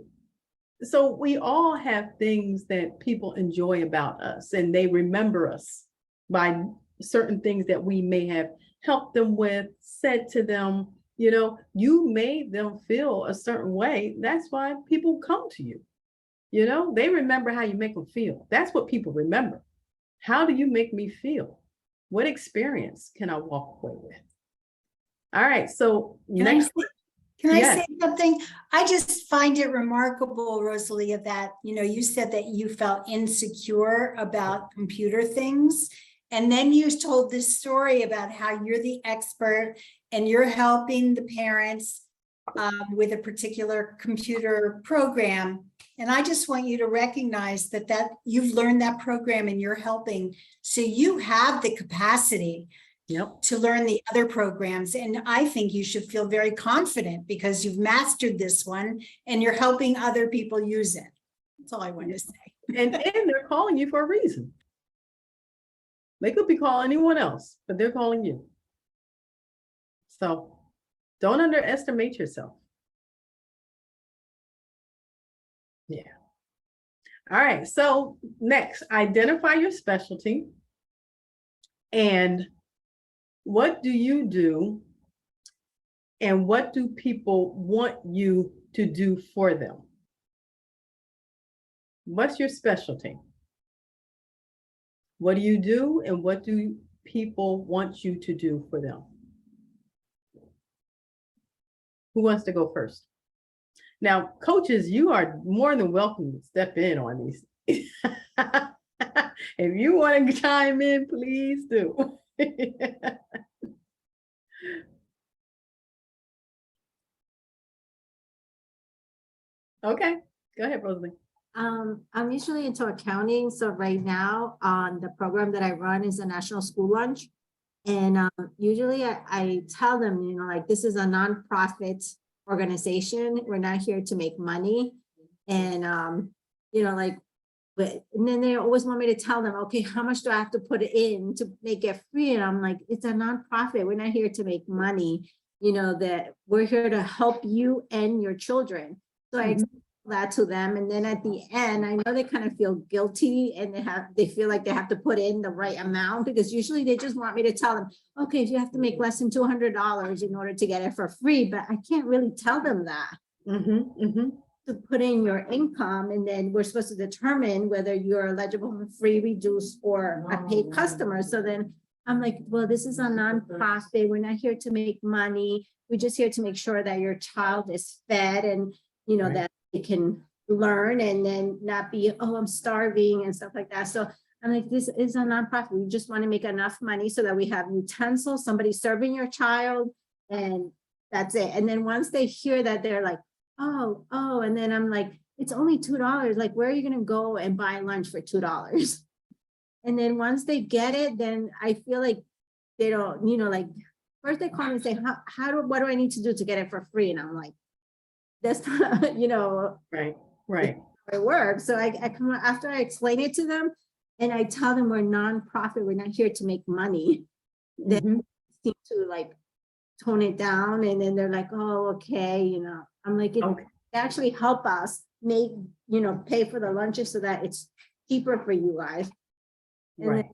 So we all have things that people enjoy about us and they remember us by certain things that we may have helped them with, said to them, you made them feel a certain way. That's why people come to you. They remember how you make them feel. That's what people remember. How do you make me feel? What experience can I walk away with? All right, so Can I next, say- Can I Yes. say something? I just find it remarkable, Rosalia, that, you said that you felt insecure about computer things. And then you told this story about how you're the expert and you're helping the parents with a particular computer program. And I just want you to recognize that you've learned that program and you're helping. So you have the capacity yep, to learn the other programs. And I think you should feel very confident because you've mastered this one and you're helping other people use it. That's all I wanted to say. and they're calling you for a reason. They could be calling anyone else, but they're calling you. So don't underestimate yourself. Yeah. All right, so next, identify your specialty. And what do you do? And what do people want you to do for them? What's your specialty? What do you do and what do people want you to do for them? Who wants to go first? Now, coaches, you are more than welcome to step in on these. If you want to chime in, please do. Okay, go ahead, Rosalie. I'm usually into accounting, so right now, the program that I run is a national school lunch. And usually I tell them, like, this is a nonprofit organization. We're not here to make money. And, like, and then they always want me to tell them, okay, how much do I have to put in to make it free? And I'm like, it's a nonprofit. We're not here to make money. That we're here to help you and your children. So I explain that to them. And then at the end, I know they kind of feel guilty and they feel like they have to put in the right amount because usually they just want me to tell them, okay, if you have to make less than $200 in order to get it for free, but I can't really tell them that. To put in your income, and then we're supposed to determine whether you're eligible for free, reduced, or a paid customer. So then I'm like, well, this is a nonprofit. We're not here to make money. We're just here to make sure that your child is fed and, Right. that they can learn and then not be, oh, I'm starving and stuff like that. So I'm like, this is a nonprofit. We just want to make enough money so that we have utensils, somebody serving your child, and that's it. And then once they hear that, they're like, oh, and then I'm like, it's only $2. Like, where are you gonna go and buy lunch for $2? And then once they get it, then I feel like they don't, like, first they call me and say, what do I need to do to get it for free? And I'm like, that's not, Right, right. how it works. So I come after I explain it to them and I tell them we're nonprofit, we're not here to make money. Then Mhm. seem to like tone it down, and then they're like, oh, okay, I'm like, it Okay. actually help us make, pay for the lunches so that it's cheaper for you guys. And Right. then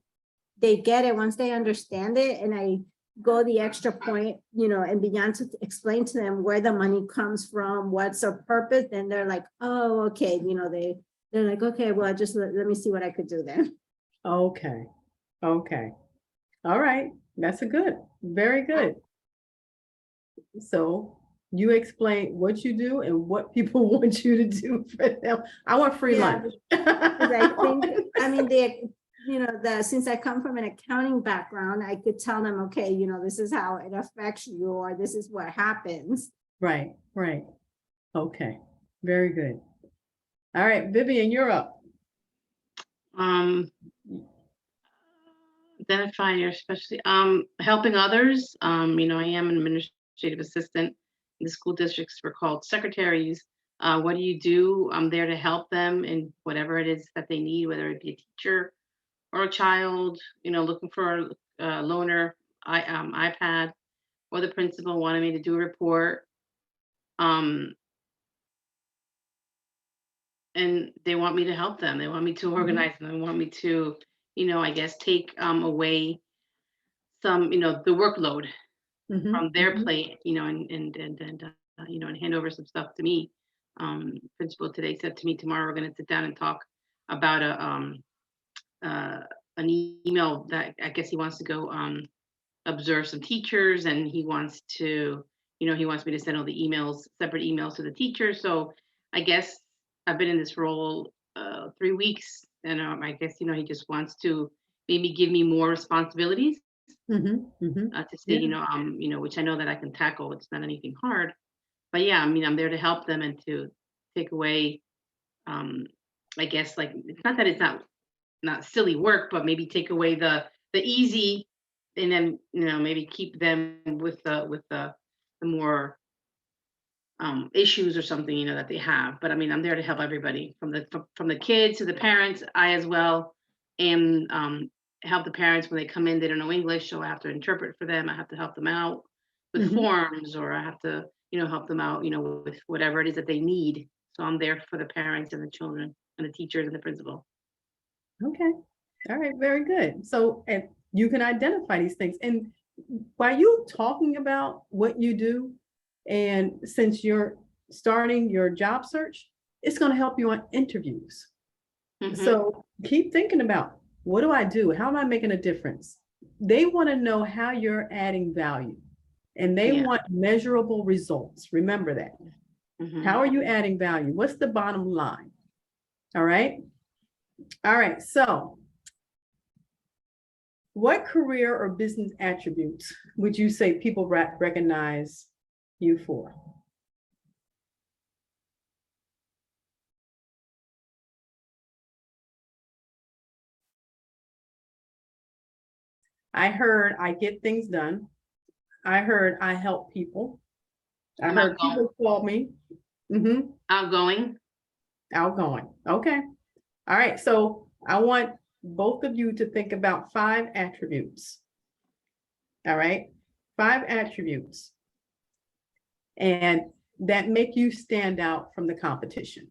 they get it once they understand it, and I go the extra point, and begin to explain to them where the money comes from, what's the purpose, and they're like, oh, okay, they're like, okay, well, just let me see what I could do then. Okay. Okay. All right. That's very good. So you explain what you do and what people want you to do for them. I want free Yeah, lunch. Because I think, since I come from an accounting background, I could tell them, okay, this is how it affects you, or this is what happens. Right, right. Okay, very good. All right, Vivian, you're up. Um, identifying your especially helping others. I am an administrative assistant in the school districts. We're called secretaries. What do you do? I'm there to help them in whatever it is that they need, whether it be a teacher or a child, looking for a loaner iPad, or the principal wanted me to do a report. Um, and they want me to help them. They want me to organize them. They want me to, I guess take away some, the workload Mhm, from their mhm. plate, and hand over some stuff to me. Principal today said to me, tomorrow we're going to sit down and talk about uh, an email that I guess he wants to go observe some teachers, and he wants to, he wants me to send all the emails, separate emails to the teachers. So I guess I've been in this role 3 weeks, and I guess he just wants to maybe give me more responsibilities Mhm, mhm. to say, Yeah. which I know that I can tackle. It's not anything hard, but yeah, I'm there to help them and to take away, um, I guess, like, it's not that it's not silly work, but maybe take away the easy, and then maybe keep them with the more issues or something that they have. But I'm there to help everybody from the kids to the parents. I as well, and help the parents when they come in. They don't know English, so I have to interpret for them. I have to help them out with Mhm. forms, or I have to help them out with whatever it is that they need. So I'm there for the parents and the children and the teachers and the principal. Okay. All right, very good. So, and you can identify these things. And while you talking about what you do, and since you're starting your job search, it's going to help you on interviews. Hmm. So keep thinking about, what do I do? How am I making a difference? They want to know how you're adding value, and they Yeah. want measurable results. Remember that. Hmm. How are you adding value? What's the bottom line? All right. All right. So, what career or business attributes would you say people recognize you for? I heard I get things done. I heard I help people. I I'm heard outgoing. people call me. Mhm. Outgoing. Outgoing. Okay. All right. So I want both of you to think about 5 attributes. All right. 5 attributes. And that make you stand out from the competition.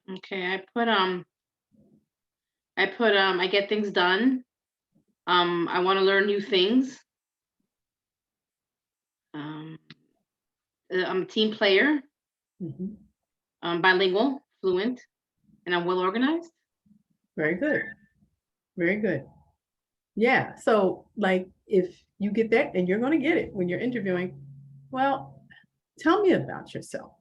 Okay. I get things done. I want to learn new things. Um, I'm a team player. Mhm. I'm bilingual, fluent, and I'm well organized. Very good. Very good. Yeah. So, like, if you get that, and you're going to get it when you're interviewing, well, tell me about yourself.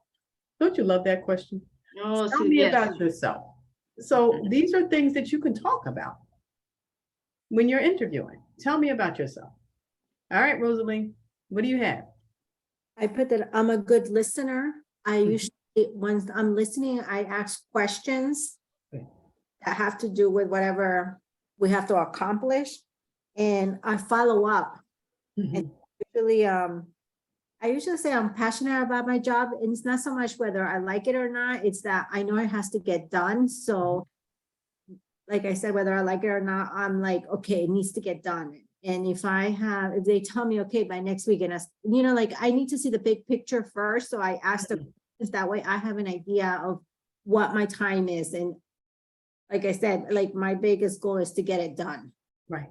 Don't you love that question? Oh, Tell see, me yes. about yourself. So, these are things that you can talk about when you're interviewing. Tell me about yourself. All right, Rosalie, what do you have? I put that I'm a good listener. I Mhm. usually, once I'm listening, I ask questions Okay. that have to do with whatever we have to accomplish. And I follow up. Mhm. Usually, I usually say I'm passionate about my job, and it's not so much whether I like it or not, it's that I know it has to get done, so. Like I said, whether I like it or not, I'm like, okay, it needs to get done. And if if they tell me, okay, by next week, and like, I need to see the big picture first, so I ask the questions, that way I have an idea of what my time is, and like I said, like, my biggest goal is to get it done. Right.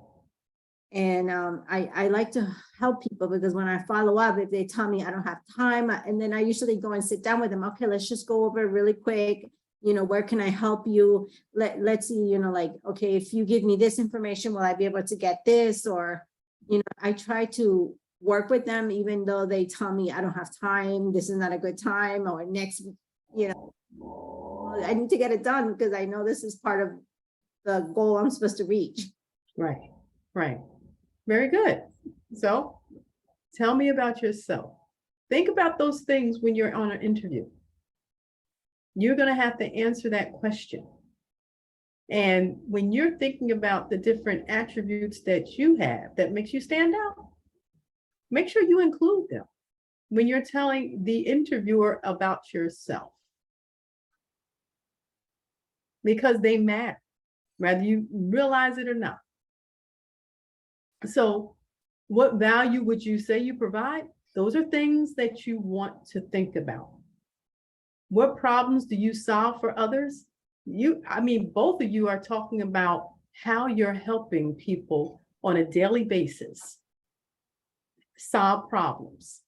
And I like to help people, because when I follow up, if they tell me I don't have time, and then I usually go and sit down with them. Okay, let's just go over it really quick. Where can I help you? Let's see, like, okay, if you give me this information, will I be able to get this? Or, I try to work with them, even though they tell me I don't have time, this is not a good time, or next, I need to get it done, because I know this is part of the goal I'm supposed to reach. Right, right. Very good. So tell me about yourself. Think about those things when you're on an interview. You're going to have to answer that question. And when you're thinking about the different attributes that you have that makes you stand out, make sure you include them when you're telling the interviewer about yourself. Because they matter, whether you realize it or not. So what value would you say you provide? Those are things that you want to think about. What problems do you solve for others? Both of you are talking about how you're helping people on a daily basis solve problems.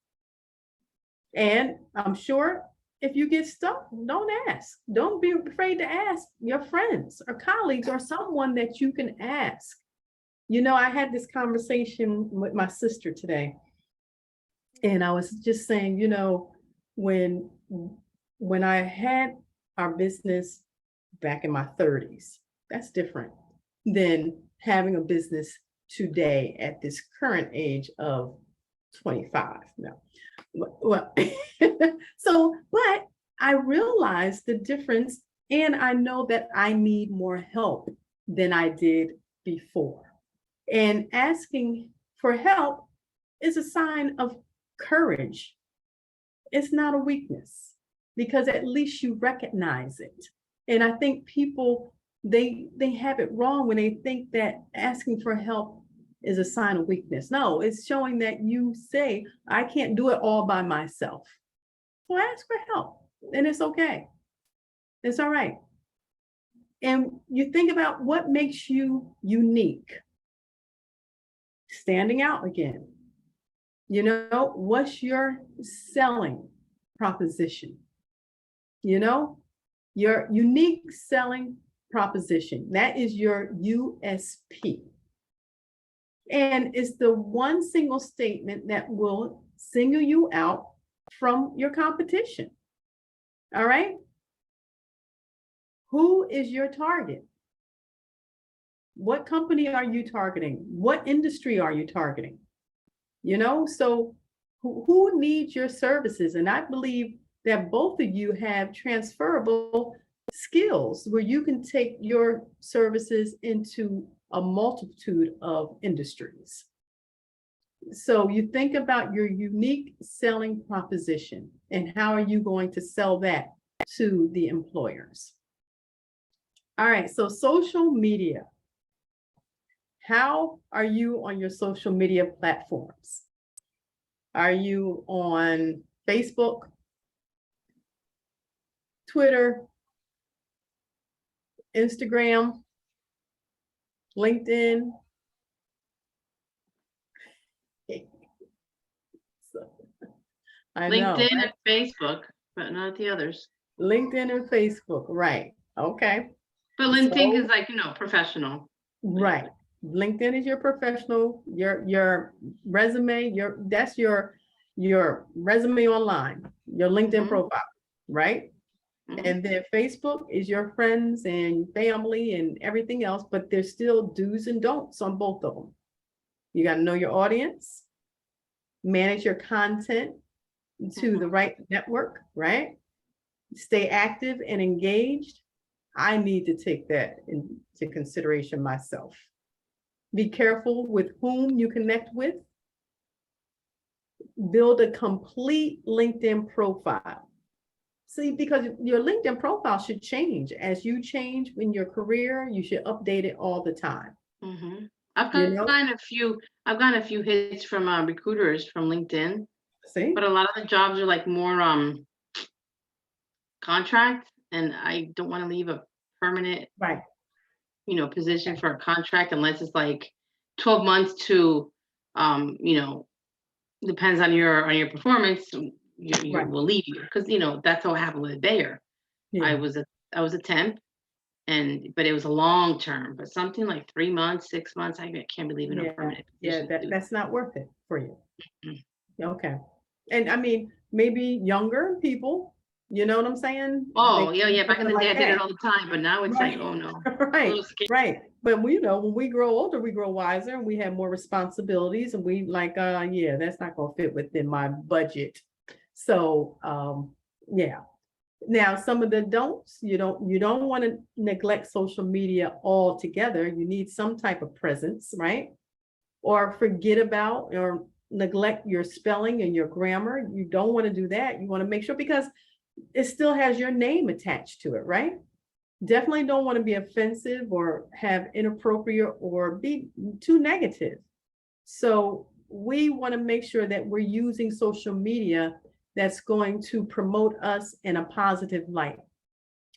And I'm sure if you get stuck, don't ask. Don't be afraid to ask your friends or colleagues or someone that you can ask. I had this conversation with my sister today, and I was just saying, when I had our business back in my 30s, that's different than having a business today at this current age of 25. No. Well, but I realized the difference, and I know that I need more help than I did before. And asking for help is a sign of courage. It's not a weakness, because at least you recognize it. And I think people, they have it wrong when they think that asking for help is a sign of weakness. No, it's showing that you say, I can't do it all by myself. So ask for help, and it's okay. It's all right. And you think about what makes you unique. Standing out again. What's your selling proposition? Your unique selling proposition. That is your USP. And it's the one single statement that will single you out from your competition. All right? Who is your target? What company are you targeting? What industry are you targeting? So who needs your services? And I believe that both of you have transferable skills where you can take your services into a multitude of industries. So you think about your unique selling proposition and how are you going to sell that to the employers? All right, so social media. How are you on your social media platforms? Are you on Facebook, Twitter, Instagram, LinkedIn? I know. LinkedIn and Facebook, but not the others. LinkedIn and Facebook, right? Okay. But LinkedIn So- is like, professional. Right. LinkedIn is your professional, your resume, that's your resume online, your LinkedIn Mhm. profile, right? Mhm. And then Facebook is your friends and family and everything else, but there's still do's and don'ts on both of them. You got to know your audience, manage your content to the right network, right? Stay active and engaged. I need to take that into consideration myself. Be careful with whom you connect with. build a complete LinkedIn profile. See, because your LinkedIn profile should change. As you change in your career, you should update it all the time. Mhm. I've You know? gotten a few hits from recruiters from LinkedIn, See? but a lot of the jobs are like more contract, and I don't want to leave a permanent, Right. position for a contract unless it's like 12 months to, you know, depends on your performance. You Right. will leave you because that's how it happened with Bayer. I Yeah. was a temp, but it was a long term, but something like 3 months, 6 months. I can't believe in a Yeah. permanent Yeah. position. That's not worth it for you. Mhm. Okay. And I mean, maybe younger people, you know what I'm saying? They Oh, yeah, see yeah. Back in something the day, like I did it that. all the time, but now it's like, Right. oh no, a Right, little scary. right. But we when we grow older, we grow wiser and we have more responsibilities and we like, yeah, that's not gonna fit within my budget. So, yeah. Now, some of the don'ts, you don't want to neglect social media altogether. You need some type of presence, right? Or forget about or neglect your spelling and your grammar. You don't want to do that. You want to make sure because it still has your name attached to it, right? Definitely don't want to be offensive or have inappropriate or be too negative. So we want to make sure that we're using social media that's going to promote us in a positive light.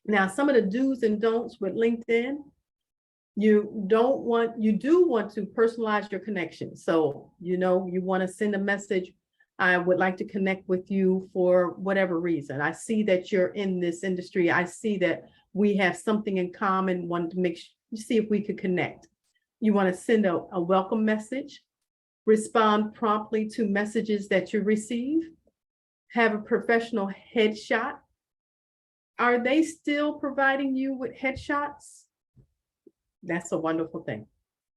Now, some of the do's and don'ts with LinkedIn, you do want to personalize your connection. So, you want to send a message. I would like to connect with you for whatever reason. I see that you're in this industry. I see that we have something in common. Want to see if we could connect. You want to send a welcome message, respond promptly to messages that you receive, have a professional headshot. Are they still providing you with headshots? That's a wonderful thing.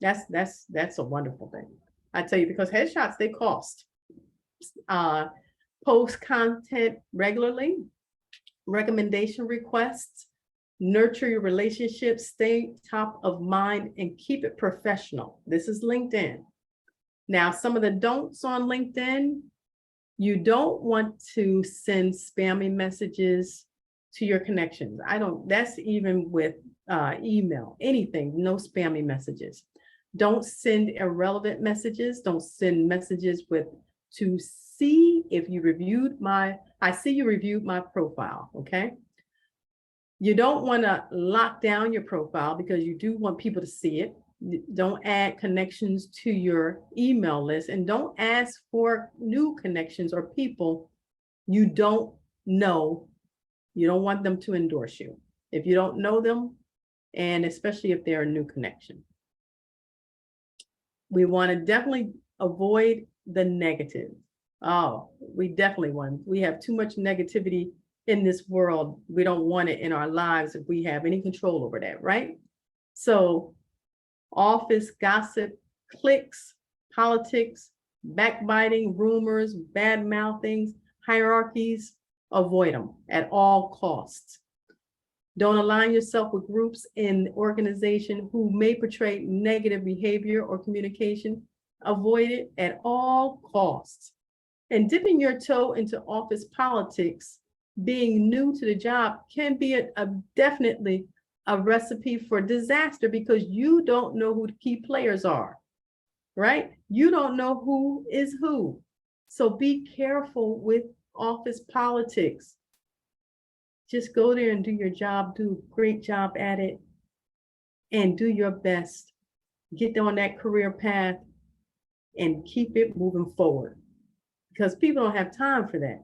That's a wonderful thing. I tell you, because headshots, they cost. Post content regularly, recommendation requests, nurture your relationships, stay top of mind, and keep it professional. This is LinkedIn. Now, some of the don'ts on LinkedIn, you don't want to send spammy messages to your connections. That's even with email, anything, no spammy messages. Don't send irrelevant messages. Don't send messages to see if you I see you reviewed my profile, okay? You don't want to lock down your profile because you do want people to see it. Don't add connections to your email list and don't ask for new connections or people you don't know. You don't want them to endorse you if you don't know them, and especially if they're a new connection. We want to definitely avoid the negative. Oh, we have too much negativity in this world. We don't want it in our lives if we have any control over that, right? So office gossip, cliques, politics, backbiting, rumors, bad mouthings, hierarchies, avoid them at all costs. Don't align yourself with groups in organization who may portray negative behavior or communication. Avoid it at all costs. And dipping your toe into office politics, being new to the job, can be definitely a recipe for disaster because you don't know who the key players are, right? You don't know who is who. So be careful with office politics. Just go there and do your job, do a great job at it, and do your best. Get on that career path and keep it moving forward because people don't have time for that.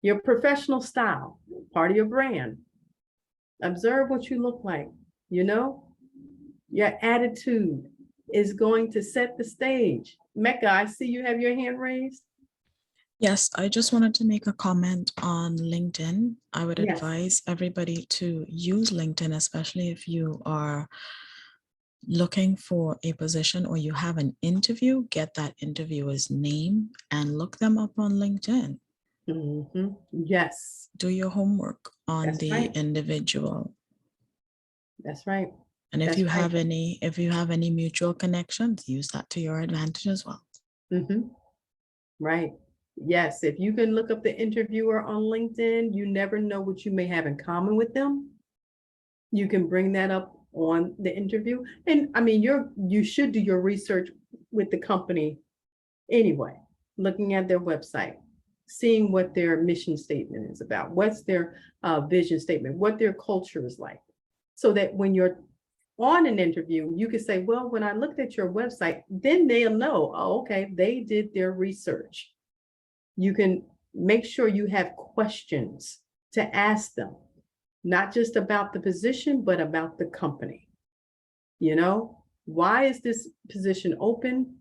Your professional style, part of your brand. Observe what you look like, your attitude is going to set the stage. Mecca, I see you have your hand raised. Yes, I just wanted to make a comment on LinkedIn. I would Yes. advise everybody to use LinkedIn, especially if you are looking for a position or you have an interview, get that interviewer's name and look them up on LinkedIn. Yes, Do your homework on That's the right. individual. That's right. And if That's you right. have any mutual connections, use that to your advantage as well. Mhm. Right. Yes, if you can look up the interviewer on LinkedIn, you never know what you may have in common with them. You can bring that up on the interview. And I mean, you should do your research with the company anyway, looking at their website, seeing what their mission statement is about, what's their vision statement, what their culture is like. So that when you're on an interview, you can say, well, when I looked at your website, then they'll know, oh, okay, they did their research. You can make sure you have questions to ask them, not just about the position, but about the company. You know, why is this position open?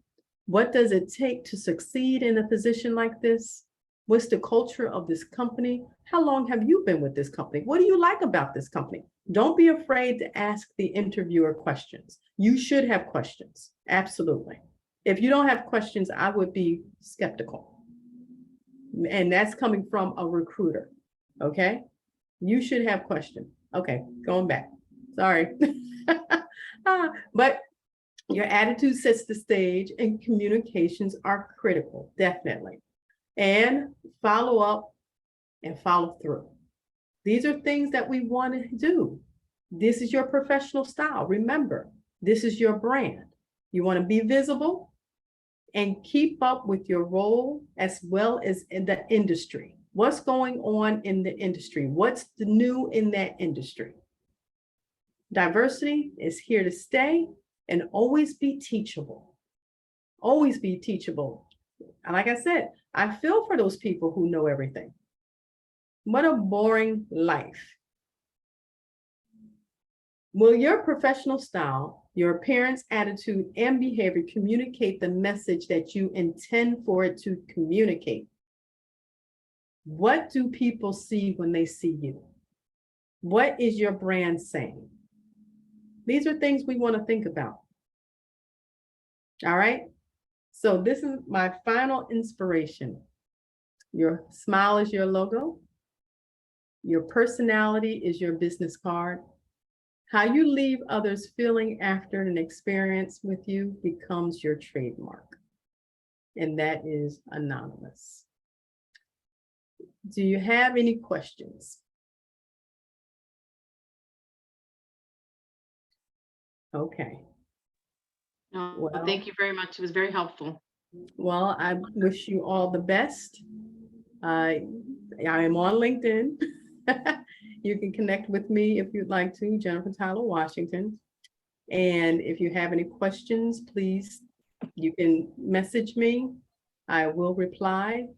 What does it take to succeed in a position like this? What's the culture of this company? How long have you been with this company? What do you like about this company? Don't be afraid to ask the interviewer questions. You should have questions, absolutely. If you don't have questions, I would be skeptical. And that's coming from a recruiter, okay? You should have questions. Okay, going back, sorry. But your attitude sets the stage and communications are critical, definitely. And follow up and follow through. These are things that we want to do. This is your professional style. Remember, this is your brand. You want to be visible and keep up with your role as well as in the industry. What's going on in the industry? What's the new in that industry? Diversity is here to stay, and always be teachable. Always be teachable. And like I said, I feel for those people who know everything. What a boring life. Will your professional style, your appearance, attitude, and behavior communicate the message that you intend for it to communicate? What do people see when they see you? What is your brand saying? These are things we want to think about. All right. So this is my final inspiration. Your smile is your logo. Your personality is your business card. How you leave others feeling after an experience with you becomes your trademark. And that is anonymous. Do you have any questions? Okay. No, Well- thank you very much. It was very helpful. Well, I wish you all the best. I am on LinkedIn. You can connect with me if you'd like to, Jennifer Tyler Washington. And if you have any questions, please, you can message me. I will reply.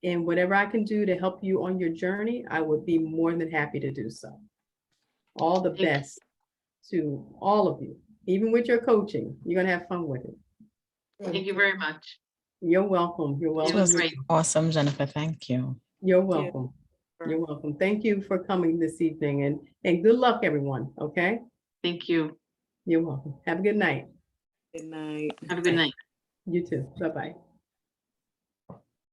And whatever I can do to help you on your journey, I would be more than happy to do so. All the Thank you. best to all of you, even with your coaching. You're gonna have fun with it. Thank you very much. You're welcome. You're It welcome. was great. Awesome, Jennifer. Thank you. You're Thank you. welcome. You're welcome. Thank you for coming this evening, and good luck, everyone. Okay? Thank you. You're welcome. Have a good night. Good night. Have a good night. You too. Bye-bye.